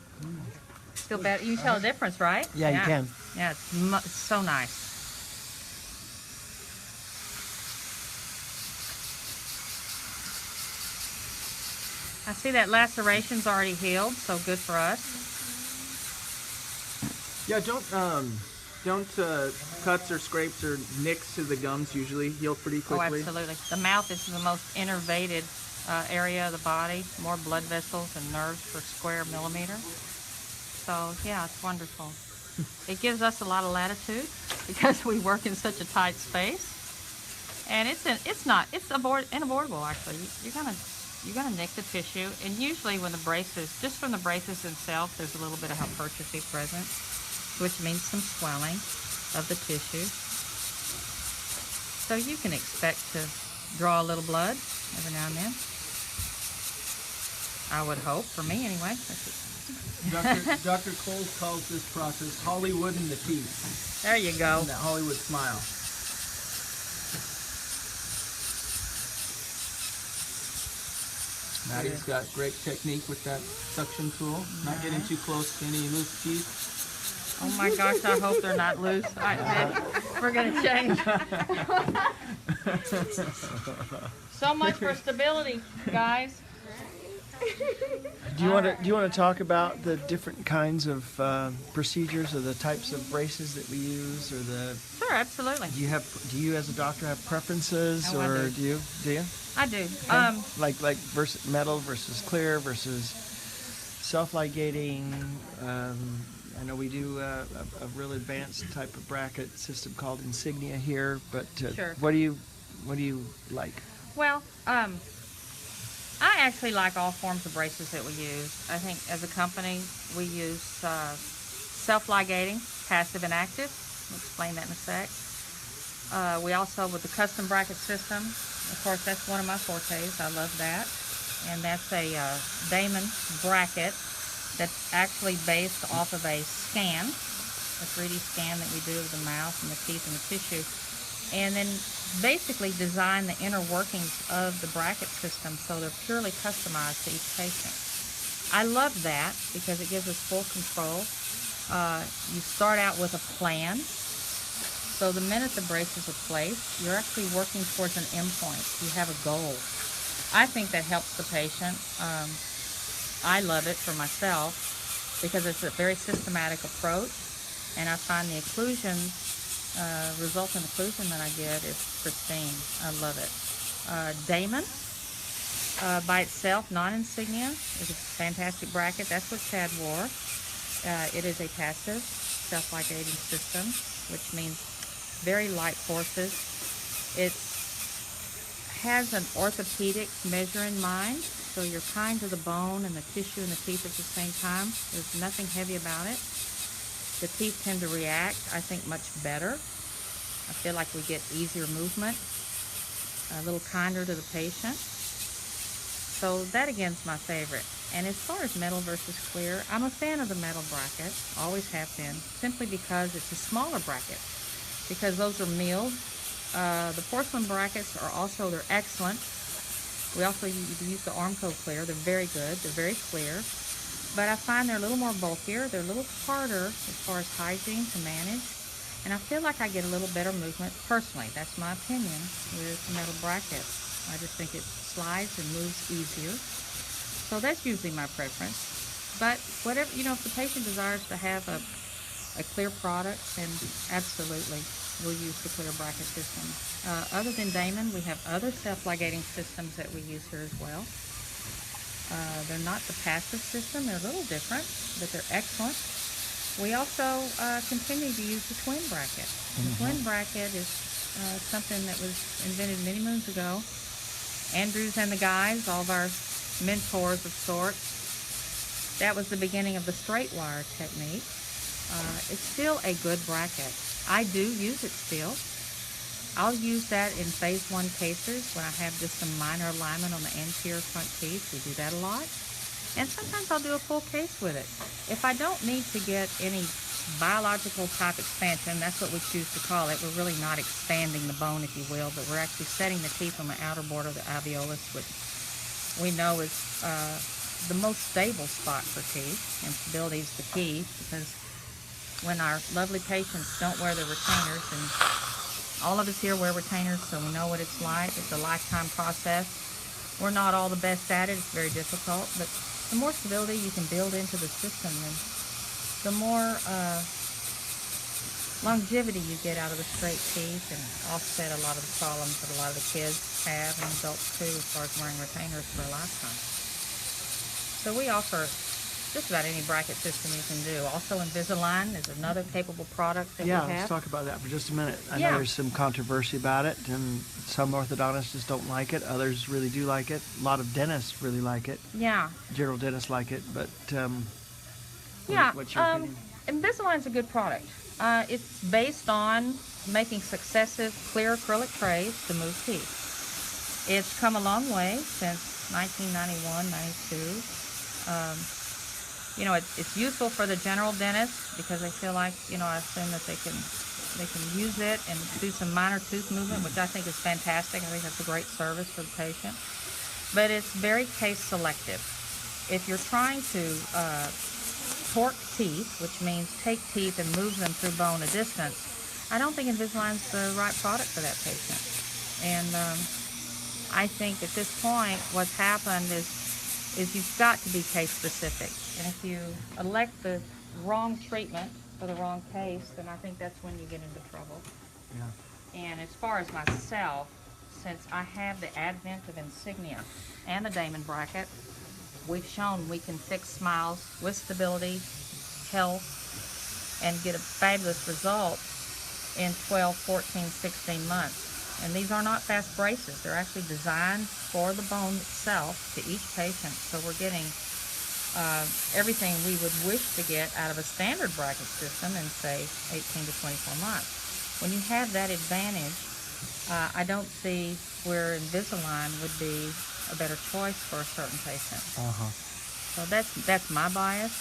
Feel better? You can tell the difference, right? Yeah, you can. Yeah, it's so nice. I see that laceration's already healed, so good for us. Yeah, don't cuts or scrapes or nicks to the gums usually heal pretty Oh, quickly. absolutely. The mouth is the most innervated area of the body, more blood vessels and nerves per square millimeter. So, yeah, it's wonderful. It gives us a lot of latitude because we work in such a tight space. And it's unavoidable, actually. You're gonna nick the tissue, and usually when the braces, just from the braces themselves, there's a little bit of hypertrophy present, which means some swelling of the tissue. So you can expect to draw a little blood every now and then. I would hope, for me anyway. Dr. Cole calls this process Hollywood in the teeth. There you go. That Hollywood smile. Maddie's got great technique with that suction tool. Not getting too close to any loose teeth. Oh my gosh, I hope they're not loose. All right, babe, we're gonna change. So much for stability, guys. Do you want to talk about the different kinds of procedures or the types of braces that we use, or the? Sure, absolutely. Do you as a doctor have preferences, Oh, I or do. do you? I do. Like versus metal versus clear versus self-ligating. I know we do a real advanced type of bracket system called Insignia here, but Sure. what do you like? Well, I actually like all forms of braces that we use. I think as a company, we use self-ligating, passive and active. I'll explain that in a sec. We also, with the custom bracket system, of course, that's one of my fortes. I love that. And that's a Damon bracket that's actually based off of a scan, a 3D scan that we do of the mouth and the teeth and the tissue. And then basically design the inner workings of the bracket system so they're purely customized to each patient. I love that because it gives us full control. You start out with a plan. So the minute the braces are placed, you're actually working towards an endpoint. You have a goal. I think that helps the patient. I love it for myself because it's a very systematic approach, and I find the occlusion, resultant occlusion that I get is pristine. I love it. Damon, by itself, non-insignia, is a fantastic bracket. That's what Chad wore. It is a passive self-ligating system, which means very light forces. It has an orthopedic measure in mind, so you're kind to the bone and the tissue and the teeth at the same time. There's nothing heavy about it. The teeth tend to react, I think, much better. I feel like we get easier movement, a little kinder to the patient. So that again is my favorite. And as far as metal versus clear, I'm a fan of the metal bracket, always have been, simply because it's a smaller bracket, because those are milled. The porcelain brackets are also, they're excellent. We also use the Armco clear. They're very good, they're very clear. But I find they're a little more bulkier, they're a little harder as far as hygiene to manage. And I feel like I get a little better movement personally. That's my opinion with metal brackets. I just think it slides and moves easier. So that's usually my preference. But whatever, you know, if the patient desires to have a clear product, then absolutely we'll use the clear bracket system. Other than Damon, we have other self-ligating systems that we use here as well. They're not the passive system, they're a little different, but they're excellent. We also continue to use the twin bracket. The twin bracket is something that was invented many moons ago. Andrews and the guys, all of our mentors of sorts, that was the beginning of the straight wire technique. It's still a good bracket. I do use it still. I'll use that in phase 1 cases when I have just some minor alignment on the anterior front teeth. We do that a lot. And sometimes I'll do a full case with it. If I don't need to get any biological type expansion, that's what we choose to call it. We're really not expanding the bone, if you will, but we're actually setting the teeth on the outer border of the alveolus, which we know is the most stable spot for teeth, and stability is the key, because when our lovely patients don't wear their retainers, and all of us here wear retainers, so we know what it's like. It's a lifetime process. We're not all the best at it. It's very difficult, but the more stability you can build into the system, then the more longevity you get out of the straight teeth, and offset a lot of the problems that a lot of the kids have, and adults too, as far as wearing retainers for a lifetime. So we offer just about any bracket system you can do. Also, Invisalign is another capable product that we have. Let's talk about that for just a minute. I Yeah. know there's some controversy about it, and some orthodontists just don't like it. Others really do like it. A lot of dentists really like it. Yeah. General dentists like it, but Yeah, what's your opinion? Invisalign's a good product. It's based on making successive clear acrylic trays to move teeth. It's come a long way since 1991, 92. You know, it's useful for the general dentist because they feel like, you know, I assume that they can use it and do some minor tooth movement, which I think is fantastic. I think that's a great service for the patient. But it's very case selective. If you're trying to torque teeth, which means take teeth and move them through bone a distance, I don't think Invisalign's the right product for that patient. And I think at this point what's happened is you've got to be case specific. And if you elect the wrong treatment for the wrong case, then I think that's when you get into trouble. Yeah. And as far as myself, since I have the advent of Insignia and the Damon bracket, we've shown we can fix smiles with stability, health, and get a fabulous result in 12, 14, 16 months. And these are not fast braces. They're actually designed for the bone itself to each patient. So we're getting everything we would wish to get out of a standard bracket system in, say, 18 to 24 months. When you have that advantage, I don't see where Invisalign would be a better choice for a certain patient. So that's my bias.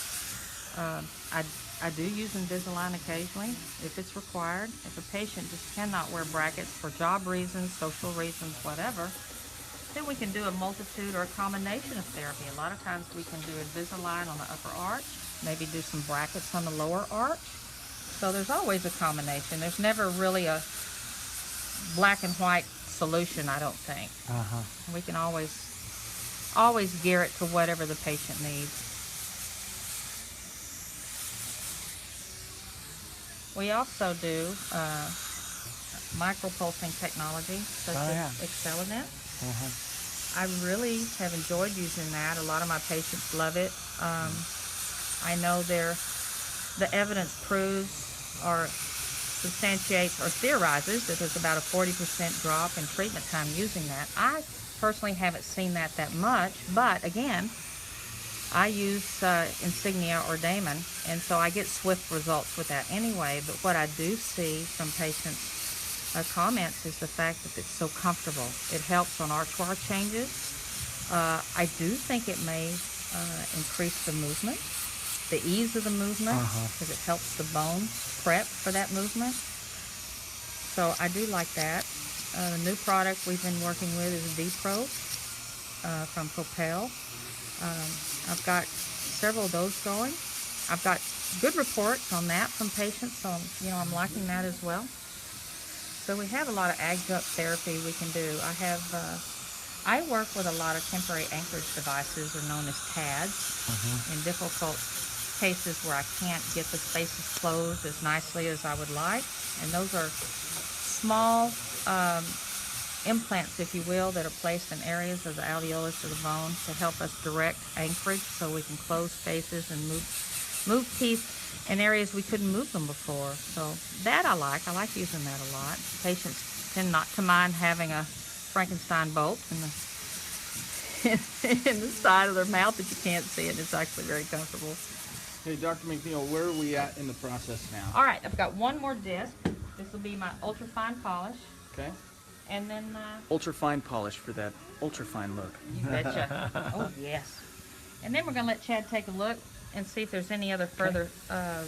I do use Invisalign occasionally if it's required. If a patient just cannot wear brackets for job reasons, social reasons, whatever, then we can do a multitude or a combination of therapy. A lot of times we can do Invisalign on the upper arch, maybe do some brackets on the lower arch. So there's always a combination. There's never really a black and white solution, I don't think. We can always gear it to whatever the patient needs. We also do micropulsing technology, such as Excelident. I really have enjoyed using that. A lot of my patients love it. I know they're the evidence proves or substantiates or theorizes that there's about a 40% drop in treatment time using that. I personally haven't seen that much, but again, I use Insignia or Damon, and so I get swift results with that anyway. But what I do see from patients' comments is the fact that it's so comfortable. It helps on archwire changes. I do think it may increase the movement, the ease of the movement, because it helps the bone prep for that movement. So I do like that. The new product we've been working with is D-Pro from Propel. I've got several of those going. I've got good reports on that from patients, so I'm liking that as well. So we have a lot of adjunct therapy we can do. I work with a lot of temporary anchorage devices, or known as TADs, in difficult cases where I can't get the spaces closed as nicely as I would like. And those are small implants, if you will, that are placed in areas of the alveolus of the bone to help us direct anchorage so we can close spaces and move teeth in areas we couldn't move them before. So that I like using that a lot. Patients tend not to mind having a Frankenstein bolt in the side of their mouth that you can't see it. It's actually very comfortable. Hey, Dr. McNeil, where are we at in the process now? All right, I've got one more disc. This will be my ultra-fine polish. Okay. And then... Ultra fine polish for that ultra fine look. You betcha. Oh, yes. And then we're going to let Chad take a look and see if there's any other further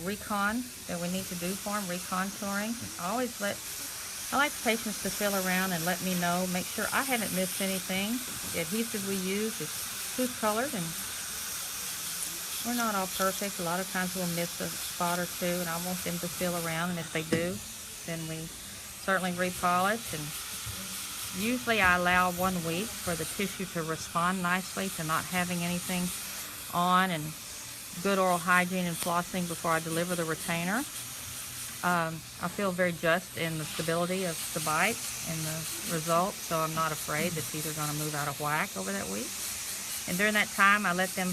recon that we need to do for him, recontouring. I like patients to feel around and let me know, make sure I haven't missed anything. The adhesive we use is tooth colored, and we're not all perfect. A lot of times we'll miss a spot or two, and I want them to feel around, and if they do, then we certainly repolish. And usually I allow 1 week for the tissue to respond nicely to not having anything on, and good oral hygiene and flossing before I deliver the retainer. I feel very just in the stability of the bite and the results, so I'm not afraid the teeth are going to move out of whack over that week. And during that time, I let them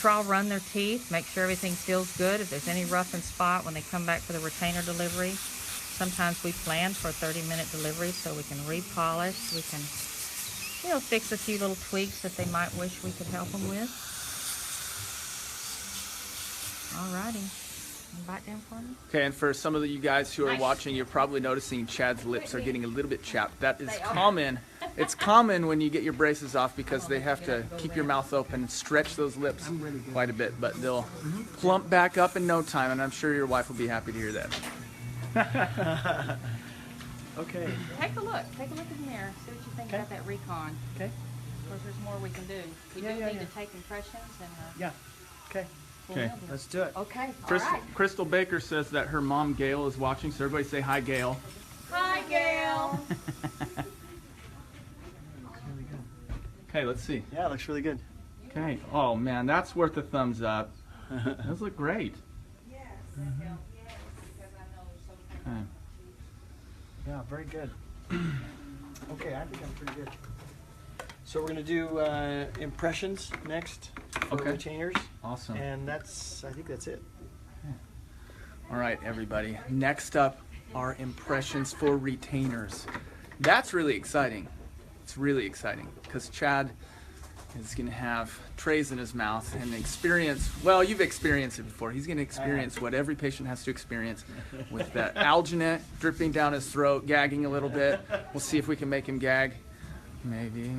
trial run their teeth, make sure everything feels good. If there's any rough in spot when they come back for the retainer delivery, sometimes we plan for a 30-minute delivery so we can repolish. We can, fix a few little tweaks that they might wish we could help them with. Alrighty. Bite down for me. Okay, and for some of you guys who are watching, you're probably noticing Chad's lips are getting a little bit chapped. That is common. It's common when you get your braces off because they have to keep your mouth open and stretch those lips quite a bit, but they'll plump back up in no time, and I'm sure your wife will be happy to hear that. Okay. Take a look. Take a look in the mirror. See what you think about that recon. Okay. Of course, there's more we can do. We do need to take impressions and Yeah. Okay. Okay. Let's do it. Okay. All right. Crystal Baker says that her mom Gail is watching, so everybody say hi, Gail. Hi, Gail. Really good. Okay, let's see. Yeah, it looks really good. Okay. Oh man, that's worth a thumbs up. Those look great. Yes. Okay. Yeah, very good. Okay, I think I'm pretty good. So we're gonna do impressions next for Okay. retainers, Awesome. and I think that's it. All right, everybody. Next up are impressions for retainers. That's really exciting. It's really exciting because Chad is going to have trays in his mouth and experience, well, you've experienced it before. He's going to experience what every patient has to experience with that alginate dripping down his throat, gagging a little bit. We'll see if we can make him gag. Maybe.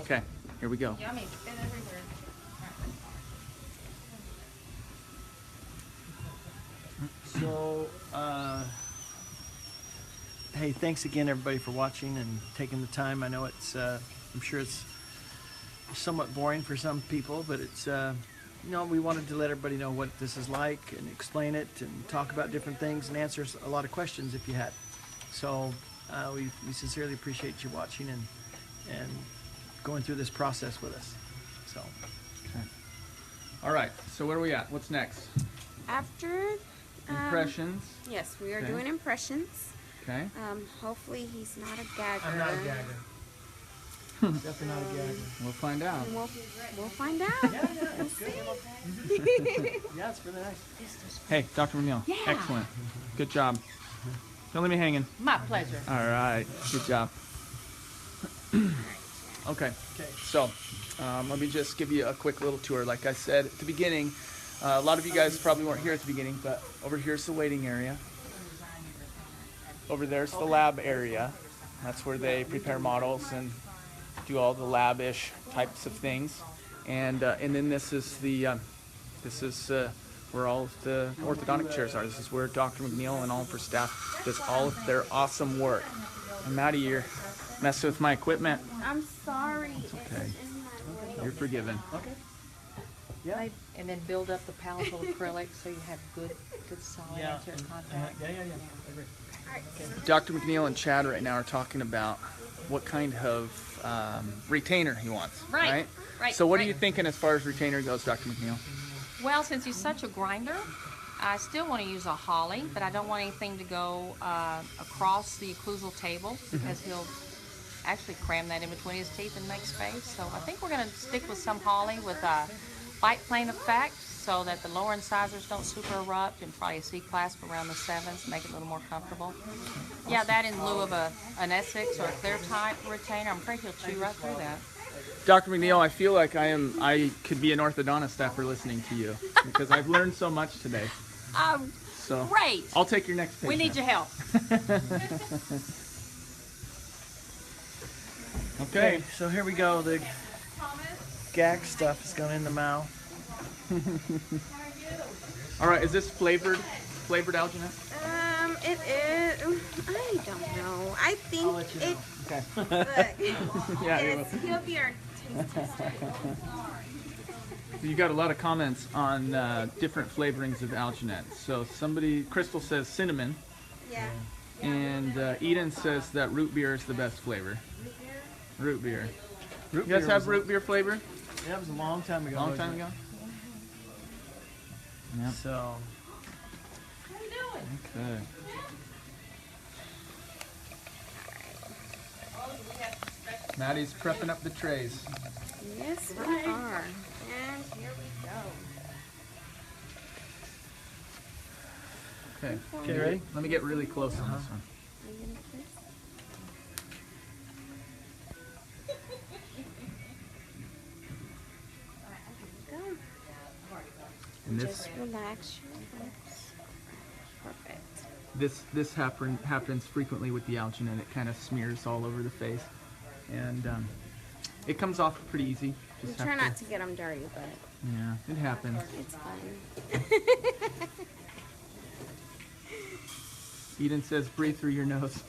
Okay, here we go. Yummy. Spit everywhere. So, hey, thanks again, everybody, for watching and taking the time. I know it's, I'm sure it's somewhat boring for some people, but it's, we wanted to let everybody know what this is like and explain it and talk about different things and answer a lot of questions if you had. So, we sincerely appreciate you watching and going through this process with us. So, Okay. All right, so where are we at? What's next? After Impressions. yes, we are Okay. doing impressions. Okay. Hopefully he's not a gagger. I'm not a gagger. Definitely not a gag. We'll find out. And we'll find out. We'll see. Yeah, it's really nice. Hey, Dr. McNeil. Yeah. Excellent. Good job. Don't leave me hanging. My pleasure. All right. Good job. Okay. So, let me just give you a quick little tour. Like I said at the beginning, a lot of you guys probably weren't here at the beginning, but over here's the waiting area. Over there's the lab area. That's where they prepare models and do all the lab-ish types of things. And then this is where all of the orthodontic chairs are. This is where Dr. McNeil and all of her staff does all of their awesome work. And Maddie, you're messing with my equipment. I'm sorry. Okay. You're forgiven. Yeah. And then build up the palatal acrylic so you have good solid Yeah. anterior contact. Yeah. I agree. Dr. McNeil and Chad right now are talking about what kind of retainer he wants. Right, right, So what are right. you thinking as far as retainer goes, Dr. McNeil? Well, since he's such a grinder, I still want to use a holly, but I don't want anything to go across the occlusal table because he'll actually cram that in between his teeth and make space. So I think we're going to stick with some holly with a bite plane effect so that the lower incisors don't super erupt, and probably a C-clasp around the 7s, make it a little more comfortable. Yeah, that in lieu of an Essex or a clear type retainer. I'm afraid he'll chew right through that. Dr. McNeil, I feel like I could be an orthodontist after listening to you because I've learned so much today. So Great. I'll take your next patient. We need your help. Okay. So here we go. The gag stuff is going in the mouth. All right. Is this flavored alginate? It is. I don't know. I think I'll let you know. it. Okay. Look, Yeah, you yes, he'll be our taste tester. You got a lot of comments on different flavorings of alginate. So Crystal says cinnamon, Yeah. and Eden says that root beer is the best flavor. Root beer. Root You guys beer have was root beer flavor? Yeah, it was a long time ago. Long time ago? Yeah. So, Okay. Maddie's prepping up the trays. Yes, we are. And here we go. Okay. okay, ready? Let me get really close on this one. Are you gonna kiss? There we go. And Just relax your lips. Perfect. this happens frequently with the alginate. It kind of smears all over the face, and it comes off pretty easy. We Just try have not to get them dirty, but Yeah, it happens. it's fun. Eden says, breathe through your nose.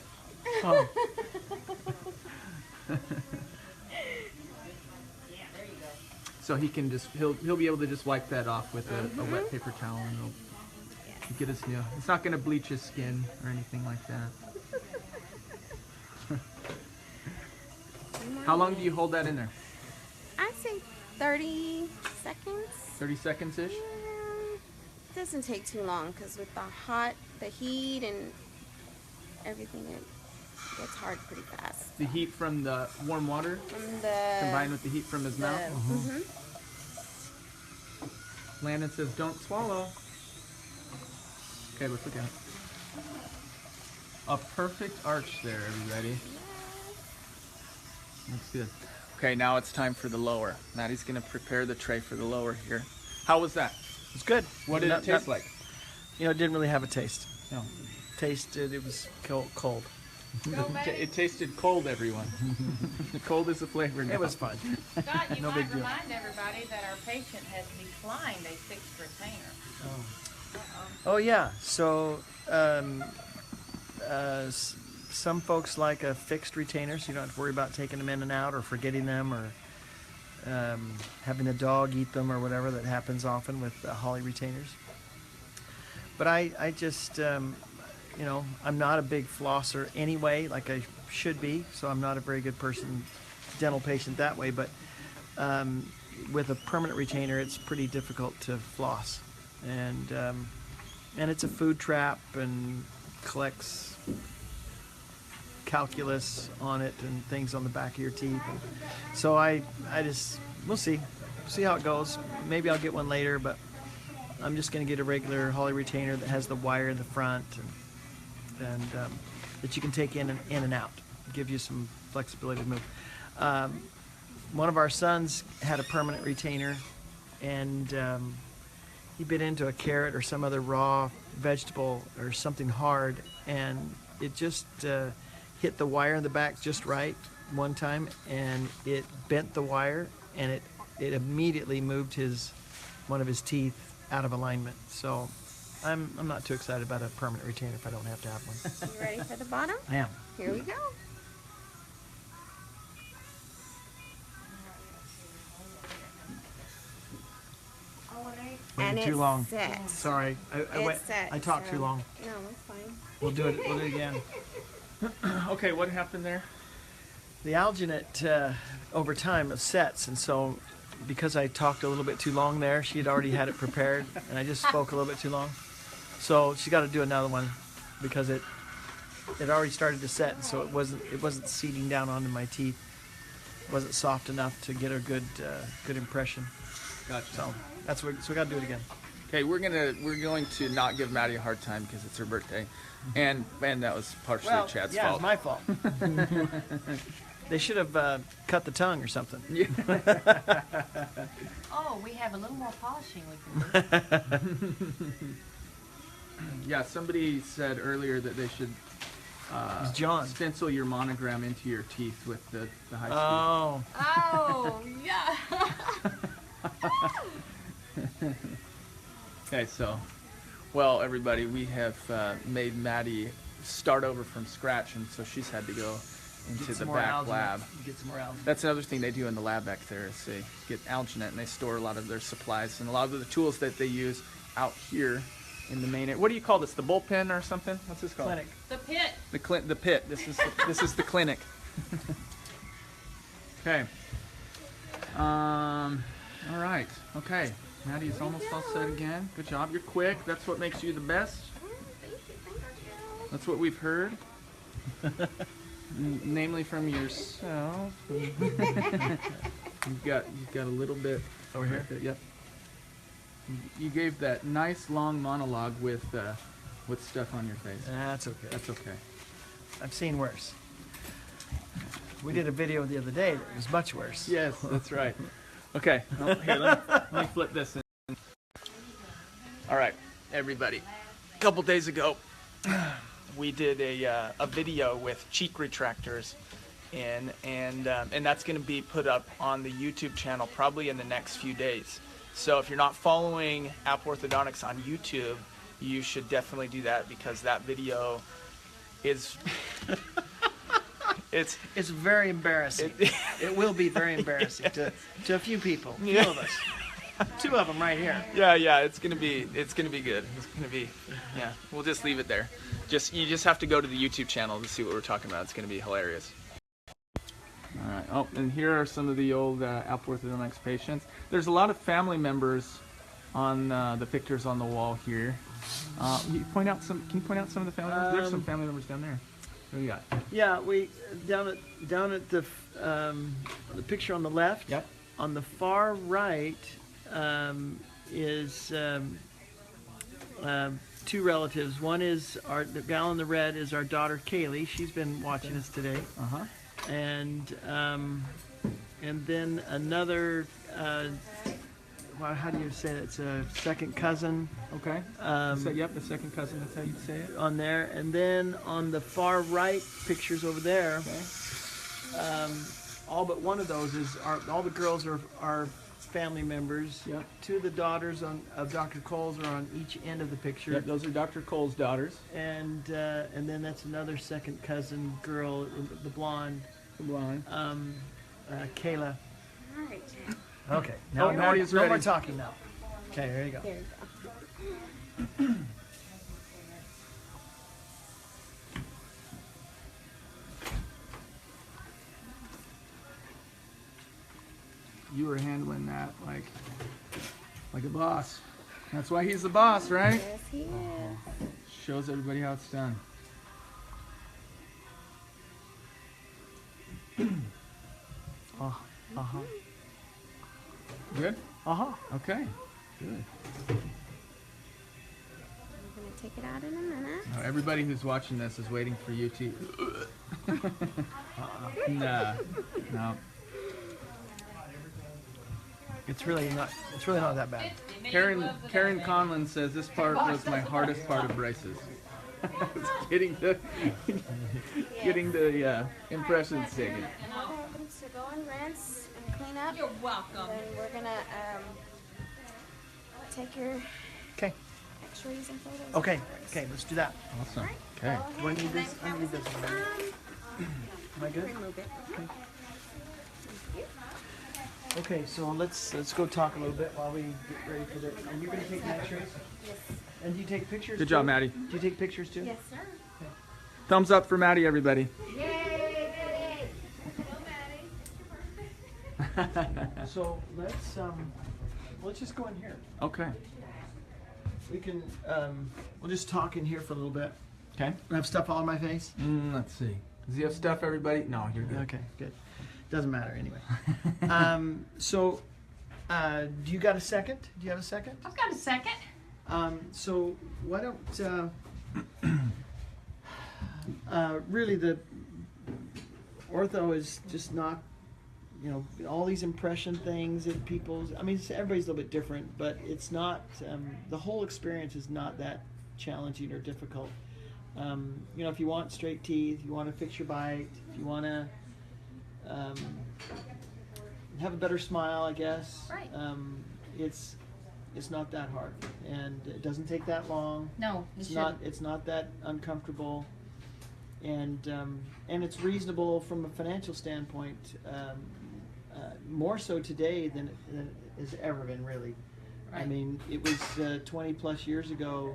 Oh, So he can just he'll be able to just wipe that off with a wet paper towel, and he'll get his It's not gonna bleach his skin or anything like that. How long do you hold that in there? I'd say 30 seconds. 30 seconds ish. Doesn't take too long because with the heat and everything, it gets hard pretty fast. The heat from the warm water From the combined with the heat from his mouth. mhm. Landon says, don't swallow. Okay, let's look at it. A perfect arch there, everybody. Looks good. Okay, now it's time for the lower. Maddie's gonna prepare the tray for the lower here. How was that? it's good. What did it taste like? You know, it didn't really have a taste. No. It was cold. It tasted cold, everyone. Cold is a flavor now. It was fun. Scott, you No might big deal. remind everybody that our patient has declined a fixed retainer. Oh yeah. So some folks like a fixed retainer, so you don't have to worry about taking them in and out or forgetting them or having the dog eat them or whatever that happens often with holly retainers. But I just you know, I'm not a big flosser anyway, like I should be, so I'm not a very good dental patient that way. But with a permanent retainer, it's pretty difficult to floss, and it's a food trap and collects calculus on it and things on the back of your teeth. So we'll see how it goes. Maybe I'll get one later, but I'm just going to get a regular Holley retainer that has the wire in the front and that you can take in and out. Give you some flexibility to move. One of our sons had a permanent retainer, and he bit into a carrot or some other raw vegetable or something hard, and it just hit the wire in the back just right one time, and it bent the wire, and it immediately moved one of his teeth out of alignment. So I'm not too excited about a permanent retainer if I don't have to have one. You ready for the bottom? I am. Here we go. Waiting And too it's long. set. Sorry, It's set, I talked too so- long. No, it's fine. We'll do it again. Okay, what happened there? The alginate over time sets, and so because I talked a little bit too long there, she had already had it prepared, and I just spoke a little bit too long. So she got to do another one because it already started to set, and so it wasn't seeding down onto my teeth. It wasn't soft enough to get a good impression. Gotcha. So so we got to do it again. Okay, we're going to not give Maddie a hard time because it's her birthday, and that was partially Chad's yeah, fault. it's my fault. They should have cut the tongue or something. Oh, we have a little more polishing we can do. Yeah, somebody said earlier that they should It's John. stencil your monogram into your teeth with the high speed. Oh, Oh, yeah. Okay, so, well, everybody, we have made Maddie start over from scratch, and so she's had to go into the back lab. Get some more alginate. That's another thing they do in the lab back there is they get alginate and they store a lot of their supplies and a lot of the tools that they use out here in the main area. What do you call this? The bullpen or something? What's this called? Clinic. The pit. The pit. This is the clinic. Okay. All right. Okay. Maddie's almost all set again. Good job. You're quick. That's what makes you the best. That's what we've heard. Namely from yourself. You've got a little bit Over here? Yep. You gave that nice long monologue with stuff on your face. That's okay. That's okay. I've seen worse. We did a video the other day that was much worse. Yes, that's right. Okay, well, here, let me flip this in. All right, everybody. A couple days ago, we did a video with cheek retractors in, and that's going to be put up on the YouTube channel probably in the next few days. So if you're not following Apple Orthodontics on YouTube, you should definitely do that because that video is... It's very embarrassing. It will be very embarrassing to a few people. A few of us. Two of them right here. Yeah, it's gonna be good. It's gonna be, yeah. We'll just leave it there. You just have to go to the YouTube channel to see what we're talking about. It's gonna be hilarious. All right. Oh, and here are some of the old Apple Orthodontics patients. There's a lot of family members on the pictures on the wall here. Can you point out some of the family members? There's some family members down there. What do you got? Yeah, we down at the picture on the left. Yep. On the far right is two relatives. One is the gal in the red is our daughter Kaylee. She's been watching us today. Uh-huh. And then another. How do you say that? It's a second cousin. Okay. Yep, the second cousin. That's how you say it. On there, and then on the far right pictures over there, Okay. all but one of those is all the girls are family members. Yep. Two of the daughters of Dr. Coles are on each end of the picture. Yep, those are Dr. Cole's daughters. And then that's another second cousin girl, the blonde, The blonde. Kayla. All right, Chad. Okay. Oh, Maddie's no more ready. talking now. Okay, here you go. There you go. You were handling that like a boss. That's why he's the boss, right? Yes, he is. Shows everybody how it's done. Uh-huh. Good? Uh-huh. Okay. Good. I'm gonna take it out in a minute. Now, everybody who's watching this is waiting for you to. Nah. No. It's really not that bad. Karen Conlon says this part was my hardest part of braces. It's getting the impressions taken. Okay, so go and rinse and clean up. You're welcome. Then we're gonna take your Okay. X-rays and photos. Okay. afterwards. Okay, let's do that. Awesome. Go Okay. ahead Do I need and this? then I need this. Am I good? remove it. Okay, so let's go talk a little bit while we get ready for the. And you're gonna take the X-rays? Yes. And do you take pictures? Good job, too? Maddie. Do you take pictures too? Yes, sir. Thumbs up for Maddie, everybody. Yay! So let's just go in here. Okay. We can we'll just talk in here for a little bit. Okay. I have stuff all on my face. Let's see. Does he have stuff, everybody? No, you're good. Okay, good. Doesn't matter anyway. So do you got a second? Do you have a second? I've got a second. So why don't really the ortho is just not, you know, all these impression things that people's, I mean, everybody's a little bit different, but it's not, the whole experience is not that challenging or difficult. You know, if you want straight teeth, you want to fix your bite, if you want to have a better smile, I guess. Right. It's not that hard, and it doesn't take that long. No, it It's shouldn't. not. It's not that uncomfortable, and it's reasonable from a financial standpoint. More so today than it has ever been, really. I Right. mean, it was 20 plus years ago,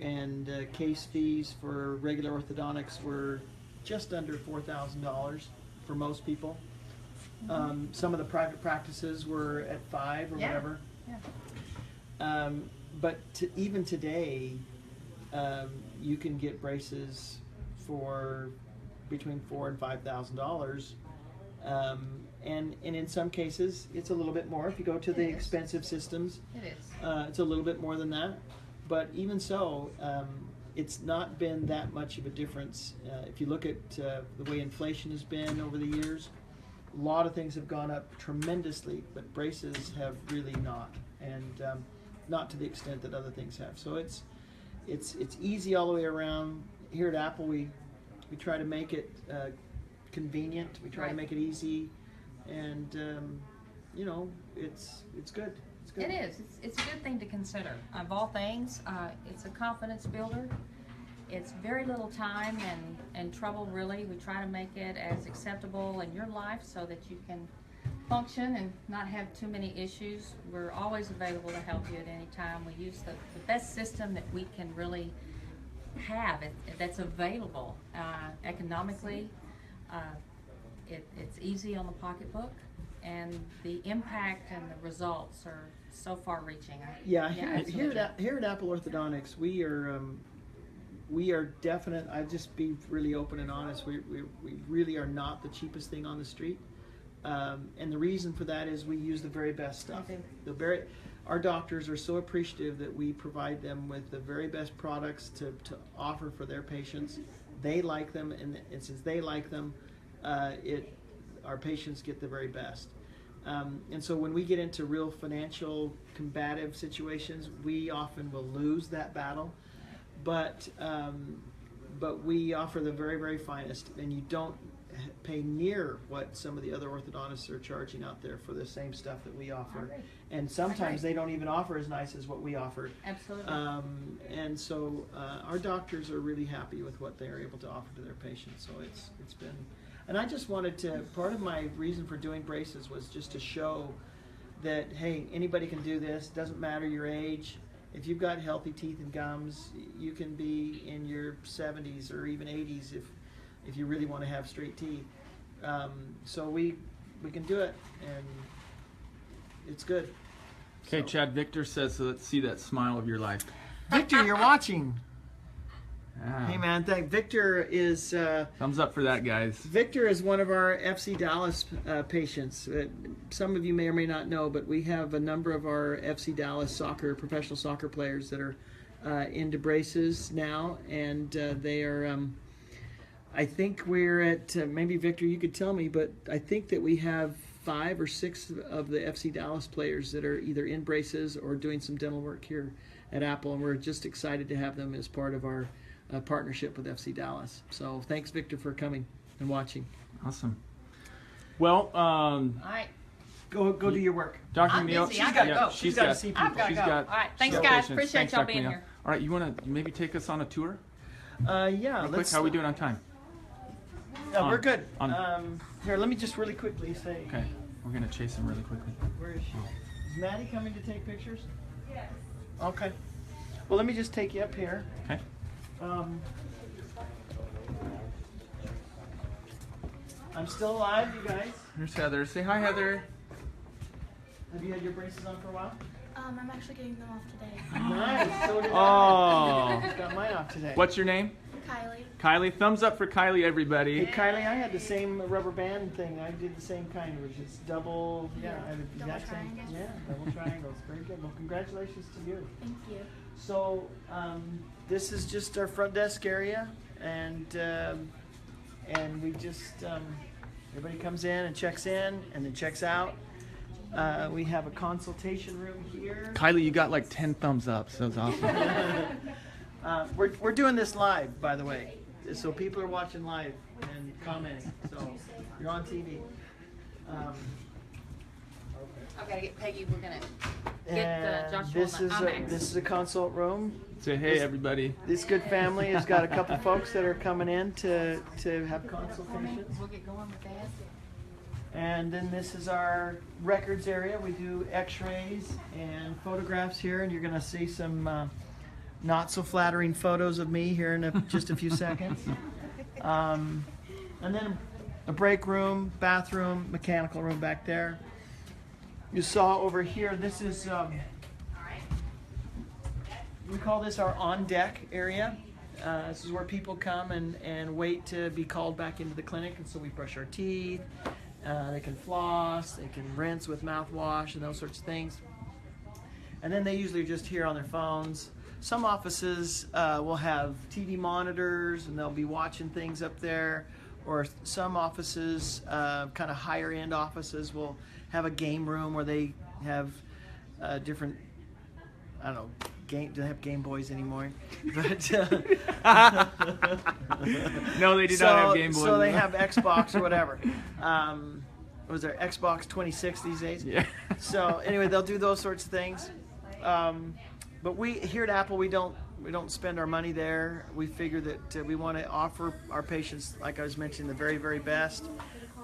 and case fees for regular orthodontics were just under $4,000 for most people. Some of the private practices were at $5,000 or Yeah. whatever. Yeah. But even today, you can get braces for between $4,000 and $5,000, and in some cases, it's a little bit more. If you go to the It is. expensive systems, It is. it's a little bit more than that. But even so, it's not been that much of a difference. If you look at the way inflation has been over the years, a lot of things have gone up tremendously, but braces have really not, and not to the extent that other things have. So it's easy all the way around. Here at Apple, we try to make it convenient. We try to Right. make it easy, and you know, it's good. It's good. It is. It's a good thing to consider. Of all things, it's a confidence builder. It's very little time and trouble, really. We try to make it as acceptable in your life so that you can function and not have too many issues. We're always available to help you at any time. We use the best system that we can really have that's available economically. It's easy on the pocketbook, and the impact and the results are so far-reaching. Yeah, here absolutely. at Apple Orthodontics, we are definite. I just be really open and honest. We really are not the cheapest thing on the street, and the reason for that is we use the very best stuff. Okay. Our doctors are so appreciative that we provide them with the very best products to offer for their patients. They like them, and since they like them, our patients get the very best. And so when we get into real financial combative situations, we often will lose that battle. But we offer the very, very finest, and you don't pay near what some of the other orthodontists are charging out there for the same stuff that we offer. agree. And sometimes they don't even offer as nice as what we offer. Absolutely. And so our doctors are really happy with what they're able to offer to their patients. So it's been, and I just wanted to, part of my reason for doing braces was just to show that, hey, anybody can do this. Doesn't matter your age. If you've got healthy teeth and gums, you can be in your 70s or even 80s if you really want to have straight teeth. So we can do it, and it's good. Okay, So- Chad Victor says, so let's see that smile of your life. Victor, you're watching. Yeah. Hey man, Victor is Thumbs up for that, guys. Victor is one of our FC Dallas patients. Some of you may or may not know, but we have a number of our FC Dallas professional soccer players that are into braces now, and they are. I think we're at maybe Victor, you could tell me, but I think that we have 5 or 6 of the FC Dallas players that are either in braces or doing some dental work here at Apple, and we're just excited to have them as part of our partnership with FC Dallas. So thanks, Victor, for coming and watching. Awesome. Well, All right. Go do your work. Dr. I'm Neal, busy. I gotta go. She's got to see people. I've gotta she's go. got All right. Thanks, some guys. patients. Appreciate Thanks, y'all Dr. being Neal. here. All right, you want to maybe take us on a tour? Yeah, Real quick, let's. how are we doing on time? We're good. on- Here, let me just really quickly say. Okay, we're gonna chase him really quickly. Where is she? Is Maddie coming to take pictures? Yes. Okay. Well, let me just take you up here. Okay. I'm still alive, you guys. Here's Heather. Say hi, Heather. Have you had your braces on for a while? I'm actually getting them off today. Nice. So did Oh. I. Got mine off today. What's your name? Kylie. Kylie. Thumbs up for Kylie, everybody. Hey, Kylie, I had the same rubber band thing. I did the same kind, which is double. Yeah, I had the Double exact same. triangles? Yeah, double triangles. Very good. Well, congratulations to you. Thank you. So this is just our front desk area, and we just everybody comes in and checks in and then checks out. We have a consultation room here. Kylie, you got like 10 thumbs up, so it's awesome. We're doing this live, by the way, so people are watching live and commenting. So you're on TV. I've got to get Peggy. We're going to get And Joshua this on is the a, IMAX. this is a consult room. Say hey, everybody. This good family has got a couple folks that are coming in to have consultations. We'll get going with that. And then this is our records area. We do x-rays and photographs here, and you're going to see some not so flattering photos of me here in just a few seconds. And then a break room, bathroom, mechanical room back there. You saw over here, this is, we call this our on-deck area. This is where people come and wait to be called back into the clinic, and so we brush our teeth. They can floss, they can rinse with mouthwash and those sorts of things. And then they usually are just here on their phones. Some offices will have TV monitors and they'll be watching things up there. Or some offices, kind of higher end offices, will have a game room where they have different, I don't know, do they have Game Boys anymore? But No, they do not have Game Boys. So they have Xbox or whatever. Was there Xbox 26 these days? Yeah. So anyway, they'll do those sorts of things. But we here at Apple, we don't spend our money there. We figure that we want to offer our patients, like I was mentioning, the very, very best.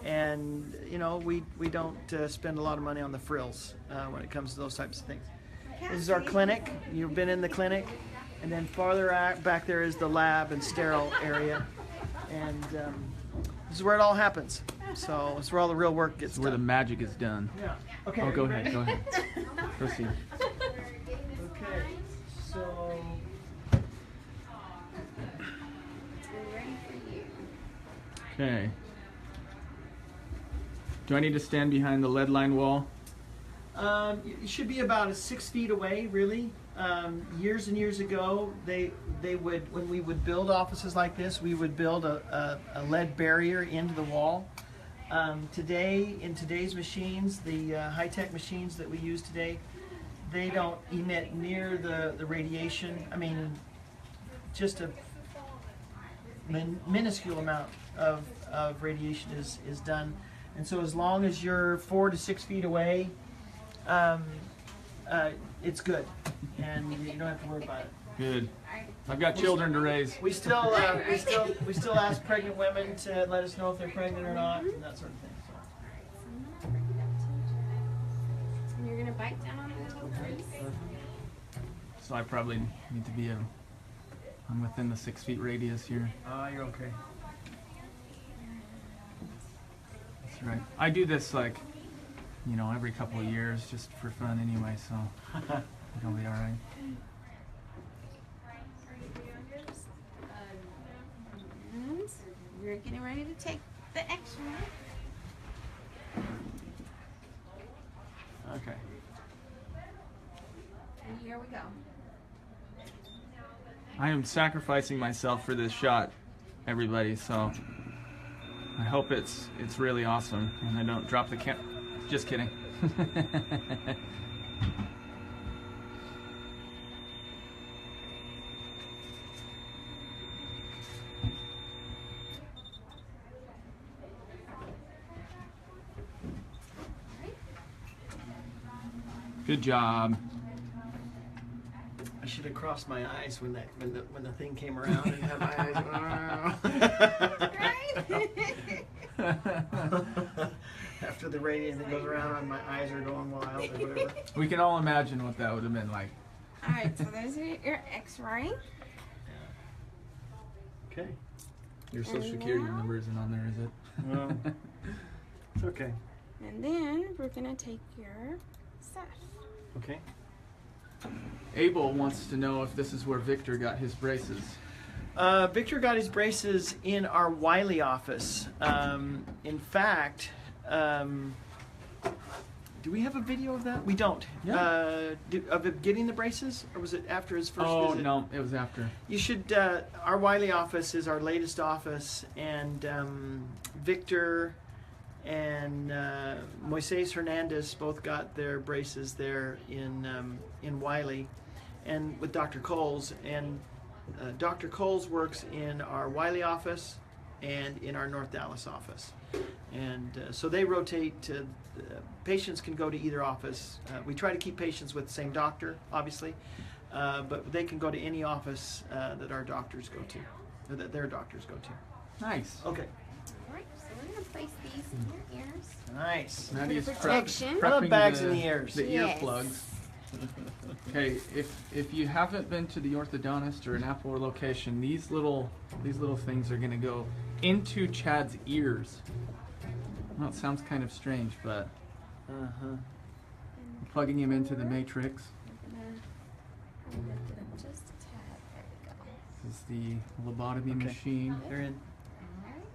And you know, we don't spend a lot of money on the frills when it comes to those types of things. This is our clinic. You've been in the clinic, and then farther back there is the lab and sterile area, and this is where it all happens. So it's where all the real work gets It's where the done. magic is done. Yeah. Okay. Oh, are go you ahead. ready? Go ahead. Proceed. Okay. So. We're ready for you. Okay. Do I need to stand behind the lead line wall? You should be about 6 feet away, really. Years and years ago, they would, when we would build offices like this, we would build a lead barrier into the wall. Today, in today's machines, the high-tech machines that we use today, they don't emit near the radiation. I mean, just a minuscule amount of radiation is done. And so as long as you're 4 to 6 feet away, it's good, and you don't have to worry about it. Good. I've got children to raise. We still ask pregnant women to let us know if they're pregnant or not, and that sort of thing. And you're gonna bite down on it a little bit. So I probably need to be I'm within the 6 feet radius here. You're okay. That's right. I do this like, every couple of years just for fun anyway, so it'll be all right. they're getting ready to take the X-ray. Okay. And here we go. I am sacrificing myself for this shot, everybody, so I hope it's really awesome and I don't drop the Just kidding. Good job. I should have crossed my eyes when the thing came around and had my eyes. After the radiant thing goes around and my eyes are going wild or whatever. We can all imagine what that would have been like. All right, so there's your X-ray. Okay. Your social security number isn't on there, is it? Well, it's okay. And then we're gonna take your stuff. Okay. Abel wants to know if this is where Victor got his braces. Victor got his braces in our Wiley office. In fact, do we have a video of that? We don't. Yeah. Of him getting the braces, or was it after his first Oh, visit? no, it was after. You should. Our Wiley office is our latest office, and Victor and Moises Hernandez both got their braces there in Wiley, and with Dr. Coles. And Dr. Coles works in our Wiley office and in our North Dallas office, and so they rotate. Patients can go to either office. We try to keep patients with the same doctor, obviously, but they can go to any office that our doctors go to, or that their doctors go to. Nice. Okay. All right, so we're gonna place these in your ears. Nice. Nadia's Protection. I love prepping bags in the ears. The Yes. earplugs. Okay, if you haven't been to the orthodontist or an Apple location, these little things are gonna go into Chad's ears. Well, it sounds kind of strange, but plugging him into the matrix. I'm gonna lift it up just a tad. There we go. This is the lobotomy machine. They're in.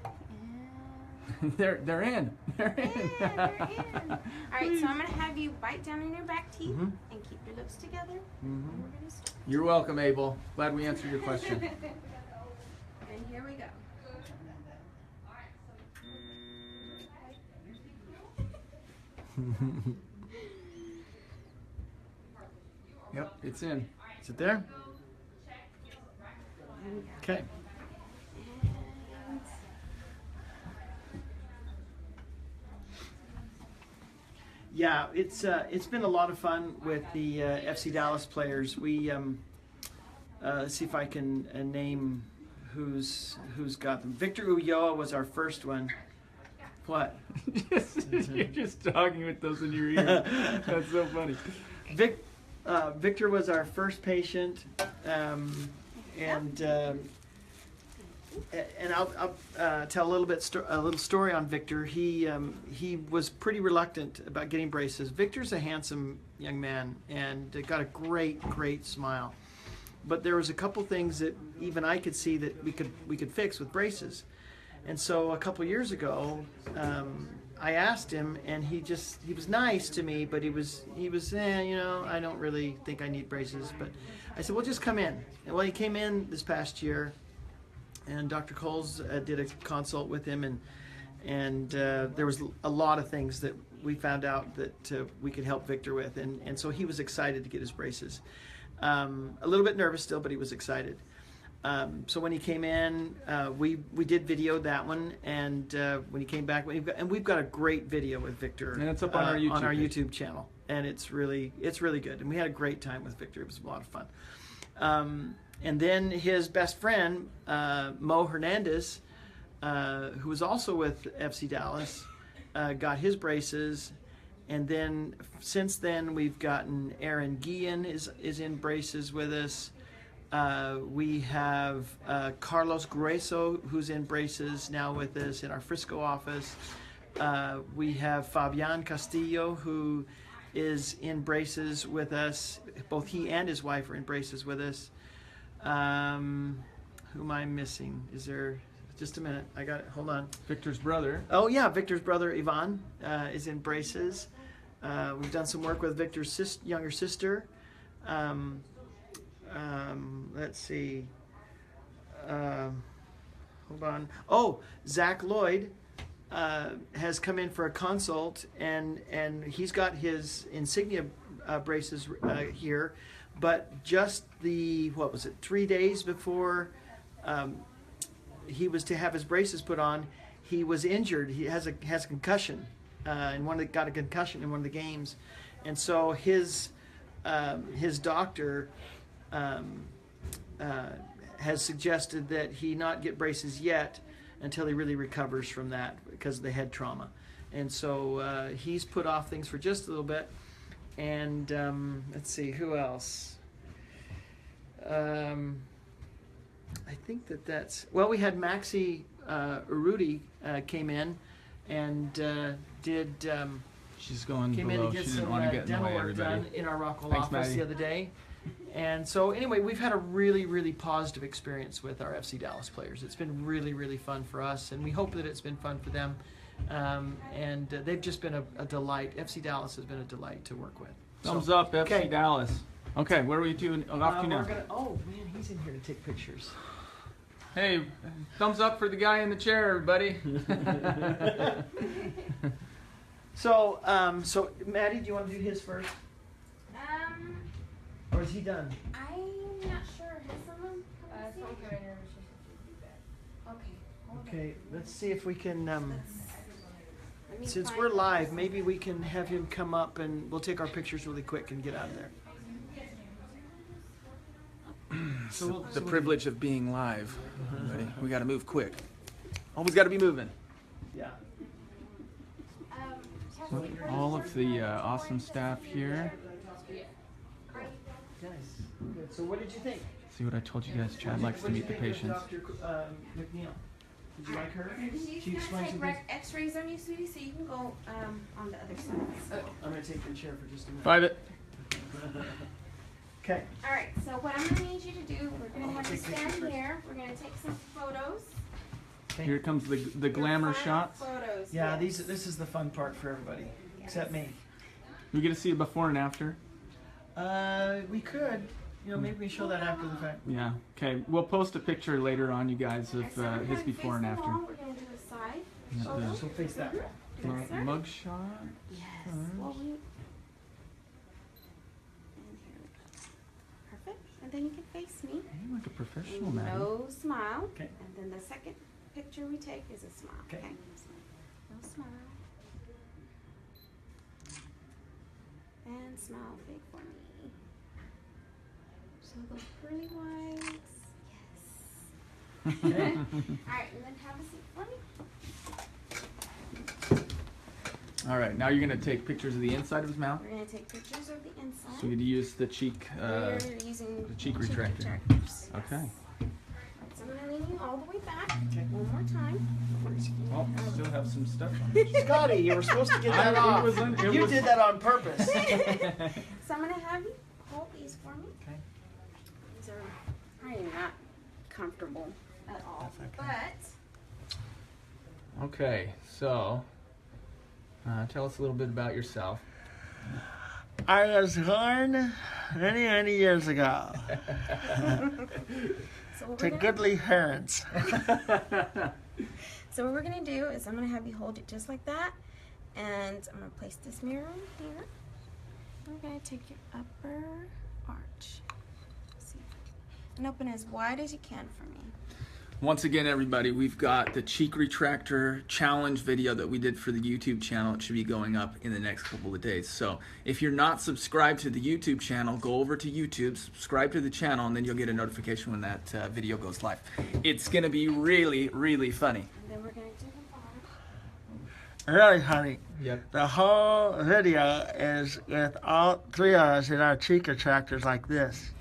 All right, and They're in. They're in. yeah, they're in. All right, so I'm gonna have you bite down in your back teeth Mhm. and keep your lips together. And we're gonna start. You're welcome, Abel. Glad we answered your question. And here we go. Yep, it's in. Is it there? Okay. Yeah, it's been a lot of fun with the FC Dallas players. We let's see if I can name who's got them. Victor Ulloa was our first one. What? You're just talking with those in your ear. That's so funny. Victor was our first patient, and I'll tell a little story on Victor. He was pretty reluctant about getting braces. Victor's a handsome young man and got a great smile, but there was a couple things that even I could see that we could fix with braces. And so a couple years ago, I asked him, and he was nice to me, but he was I don't really think I need braces. But I said, well, just come in. And well, he came in this past year, and Dr. Coles did a consult with him, and there was a lot of things that we found out that we could help Victor with, and so he was excited to get his braces. A little bit nervous still, but he was excited. So when he came in, we did video that one, and when he came back, we've got a great video with Victor, And it's up on our YouTube page. YouTube channel, and it's really good. And we had a great time with Victor. It was a lot of fun. And then his best friend, Mo Hernandez, who was also with FC Dallas, got his braces. And then since then, we've gotten Aaron Guillen is in braces with us. We have Carlos Grueso, who's in braces now with us in our Frisco office. We have Fabian Castillo, who is in braces with us. Both he and his wife are in braces with us. Who am I missing? Is there Just a minute. I got it. Hold on. Victor's brother. Oh yeah, Victor's brother Ivan is in braces. We've done some work with Victor's younger sister. Let's see. Hold on. Oh, Zach Lloyd has come in for a consult, and he's got his insignia braces here, but just 3 days before he was to have his braces put on, he was injured. He has a concussion, and got a concussion in one of the games, and so his doctor has suggested that he not get braces yet until he really recovers from that because of the head trauma, and so he's put off things for just a little bit. And let's see, who else? I think that's... Well, we had Maxi Urruti came in and did... She's going came in below. to get She didn't some want to get in the dental way, work everybody. done in our Rockwell Thanks, office Maddie. the other day. And so anyway, we've had a really, really positive experience with our FC Dallas players. It's been really, really fun for us, and we hope that it's been fun for them. And they've just been a delight. FC Dallas has been a delight to work with. Thumbs up, FC okay. Dallas. Okay, what are we doing? Off to now. Oh man, he's in here to take pictures. Hey, thumbs up for the guy in the chair, everybody. So Maddie, do you want to do his first, or is he done? I'm not sure. Has someone come to see? Okay. Hold on. Okay, let's see if we can. Let me Since find we're the live, person. maybe we can have him come up and we'll take our pictures really quick and get out of there. The privilege of being live, everybody. We got to move quick. Always got to be moving. Yeah. All of the awesome staff here. Nice. Good. So what did you think? See what I told you guys? Chad likes to What did meet you the think of patients. Dr. McNeil. Did you like her? She's She gonna explained take some things. X-rays on you, sweetie, so you can go on the other side. So. I'm gonna take the chair for just a minute. Private. Okay. All right. So what I'm gonna need you to do, we're gonna have you Take pictures stand first. here. We're gonna take some photos. Okay. Here comes the Your glamour final shots. Photos. Yeah, yes. this is the fun part for everybody, except me. We get to see a before and after. We could, maybe we show that after the fact. Yeah. Okay. We'll post a picture later on, you guys, Okay, of so we're his gonna before face and the after. wall. We're gonna do the side. Yeah, photo. So face that way. Yes, sir. Mug shot. Yes. Well, and here we go. Perfect. And then you can face me. You're like a professional, man. No smile. Okay. And then the second picture we take is a smile. Okay. No smile. And smile big for me. So those pearly whites. Yes. Okay. All right, and then have a seat for me. All right. Now you're gonna take pictures of the inside of his mouth. We're gonna take pictures of the inside. So you use the cheek. We're using the cheek retractor. retractors. Okay. So I'm gonna lean you all the way back. One more time. Oh, still have some stuff on. Scotty, you were supposed to get that It off. was You did that on purpose. So I'm gonna have you hold these for me. Okay. These are probably not comfortable at all, but Okay. So, tell us a little bit about yourself. I was born many, many years ago so what to we're gonna, goodly parents. so what we're gonna do is I'm gonna have you hold it just like that, and I'm gonna place this mirror here. We're gonna take your upper arch. See, and open as wide as you can for me. Once again, everybody, we've got the cheek retractor challenge video that we did for the YouTube channel. It should be going up in the next couple of days. So if you're not subscribed to the YouTube channel, go over to YouTube, subscribe to the channel, and then you'll get a notification when that video goes live. It's going to be really, really funny. And then we're gonna do the bottom. Really, honey. Yep. The whole video is with all three of us in our cheek retractors like this.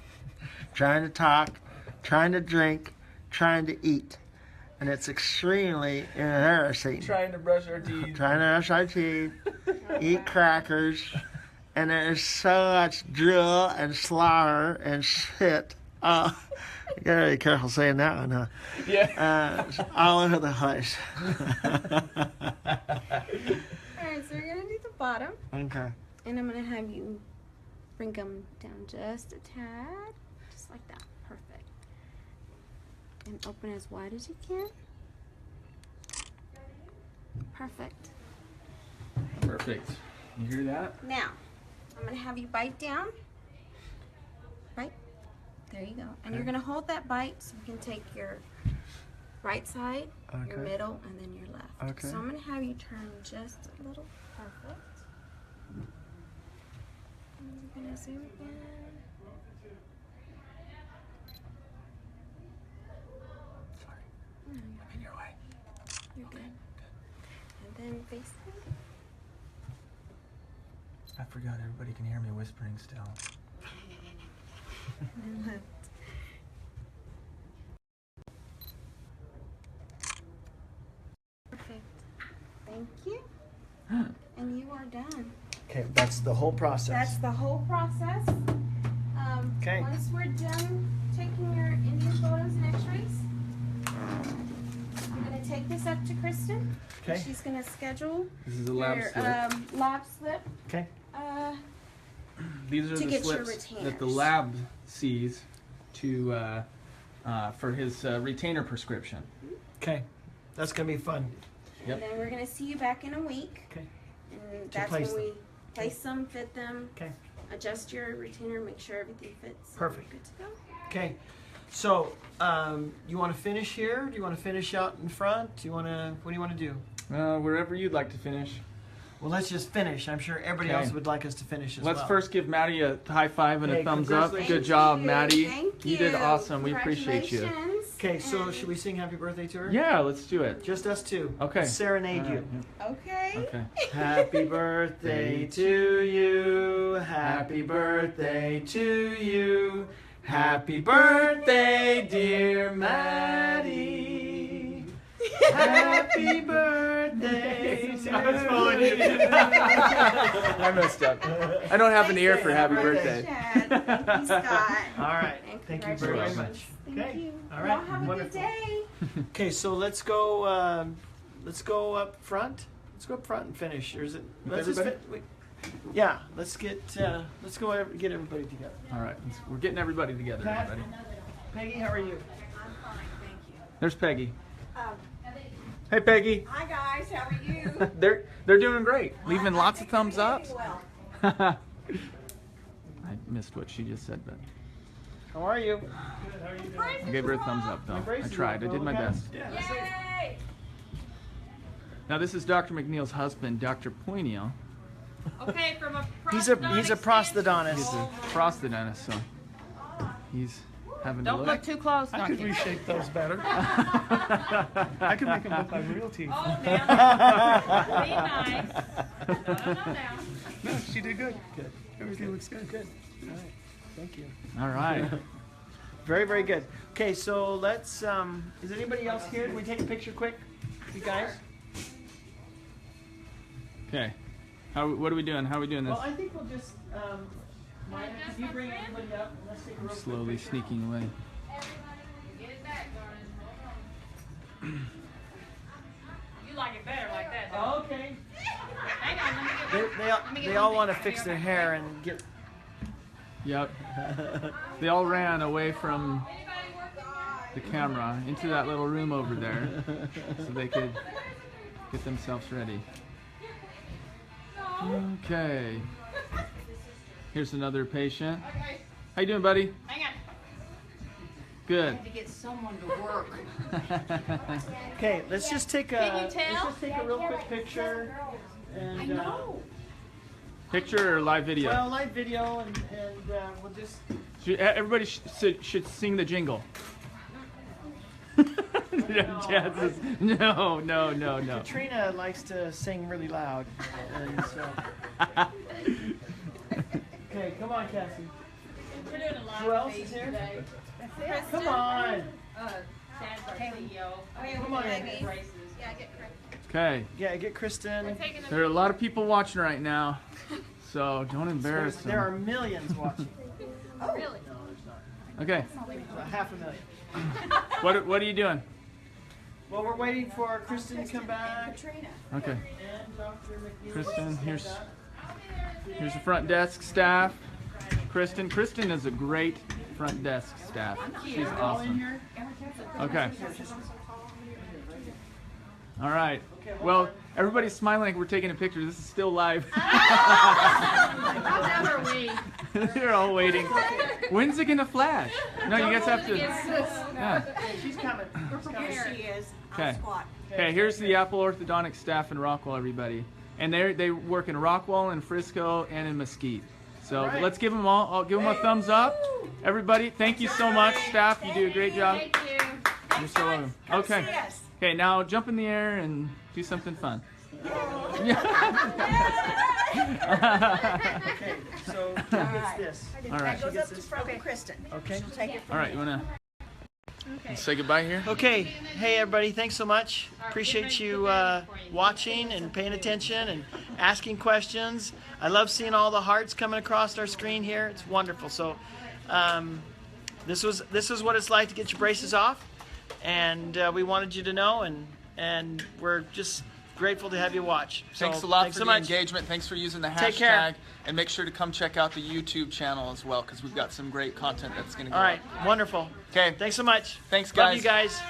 Trying to talk, trying to drink, trying to eat. And it's extremely embarrassing. Trying to brush our teeth. Trying to brush our teeth, eat crackers, and there is so much drool and slaughter and shit You gotta be careful saying that one, huh? Yeah. All over the place. Alright, so we're gonna do the bottom. Okay. And I'm gonna have you bring them down just a tad. Just like that. Perfect. And open as wide as you can. Perfect. Perfect. You hear that? Now, I'm gonna have you bite down. Bite. There you go. And you're gonna hold that bite so you can take your right side, your Okay. middle, and then your left. Okay. So I'm gonna have you turn just a little. Perfect. And we're gonna zoom in. Sorry. No, I'm in your way. you're good. And then face it. I forgot everybody can hear me whispering still. And left. Perfect. Thank you. And you are done. Okay, that's the whole process. That's the whole process. Okay. Once we're done taking your Indian photos and x-rays, I'm going to take this up to Kristen. Okay. She's going to schedule This is a lab your slip. lab slip. Okay. These are to the get your slips that the retainers. lab sees to for his retainer prescription. Okay. That's gonna be fun. Yep. And then we're going to see you back in a week. Okay. And To that's place when them. we place them, fit them, Okay. adjust your retainer, make sure everything fits. Perfect. Good to go. Okay. So, you want to finish here? Do you want to finish out in front? Do you want to? What do you want to do? Wherever you'd like to finish. Well, let's just finish. I'm sure everybody Okay. else would like us to finish as Let's well. first give Maddie a high five and Hey, a thumbs up. congratulations. Good job, Thank Maddie. you. Thank You did you. awesome. We appreciate you. Congratulations. Okay, so And- should we sing happy birthday to her? Yeah, let's do it. Just us two. Okay. Serenade All you. right, Okay. Okay. Happy birthday to you. Happy birthday to you. Happy birthday, dear Maddie. Happy birthday to I was following you. I messed up. I don't have an ear for happy birthday. Chad. Thank you, Scott. All right. And Thank you very congratulations. much. Thank Okay. you. All Y'all right. have a Wonderful. good day. Okay, so let's go up front. Let's go up front and finish. Or is it? Let's just everybody? yeah. Let's get get everybody together. All right. We're getting everybody together, Pat? everybody. Peggy, how are you? I'm fine, thank you. There's Peggy. Um, Hey, Peggy. Hi guys, how are you? They're doing great. Leaving lots of thumbs up. Well, I missed what she just said, but How are you? I gave her a thumbs up though. I tried. I did my best. yay! Now this is Dr. McNeil's husband, Dr. Poinio. Okay, from a He's a prosthodontist. He's a prosthodontist, so he's having to Don't look. look too close. I could reshape those better. I could make them look like real teeth. Oh, now, be nice. No. No, she did good. Good. Everything looks good. Good. All right. Thank you. All right. Very, very good. Okay, so let's. Is anybody else here? Can we take a picture quick, you guys? Okay. What are we doing? How are we doing this? Well, I think we'll just. Maya, could you bring everybody up? And let's take a real quick Slowly picture. sneaking away. Get it back, darling. You like it better like that, don't Oh, okay. you? Hang on, let me get They all want to fix their hair and get. Yep. They all ran away from the camera into that little room over there so they could get themselves ready. Okay. Here's another patient. How you doing, buddy? Hang on. Good. To get someone to work. Okay, let's just take a. Can you Let's tell? just take a real quick picture. And, I know. Picture or live video? Well, live video, and we'll just. Everybody should sing the jingle. Chad says, no. Katrina likes to sing really loud, and so. Okay, come on, Cassie. We're doing a Who live else feed is here? today. Come on. Chad's our CEO. Come on. Braces. Okay. Yeah, get Kristen. There are a lot of people watching right now, so don't embarrass There are them. millions watching. Oh, really? No, there's not. Okay. $500,000. What are you doing? Well, we're waiting for Kristen to come back. Okay. And Dr. McNeil. Kristen, here's the front desk staff. Kristen is a great front desk staff. She's awesome. Okay. All right. Well, everybody's smiling like we're taking a picture. This is still live. How never we? They're all waiting. When's it gonna flash? No, you guys have to. Yeah. She's coming. She is. Okay. Okay. Here's the Apple Orthodontic staff in Rockwall, everybody, and they work in Rockwall, and Frisco, and in Mesquite. So let's give them all. I'll give them a thumbs up. Everybody, thank you so much, staff. You do a great job. Thank you. You're so welcome. Okay. Okay. Now jump in the air and do something fun. Okay, so who gets this? All right. Goes up to front with Kristen. Okay. She'll take it from All right. You wanna say goodbye here? Okay. Hey, everybody. Thanks so much. Appreciate you watching and paying attention and asking questions. I love seeing all the hearts coming across our screen here. It's wonderful. So, this is what it's like to get your braces off, and we wanted you to know, and we're just grateful to have you watch. So, Thanks a lot thanks for so the much. engagement. Thanks for using the Take care. hashtag. And make sure to come check out the YouTube channel as well, because we've got some great content that's going to go All right. up. Wonderful. Okay. Thanks so much. Thanks, guys. Love you guys.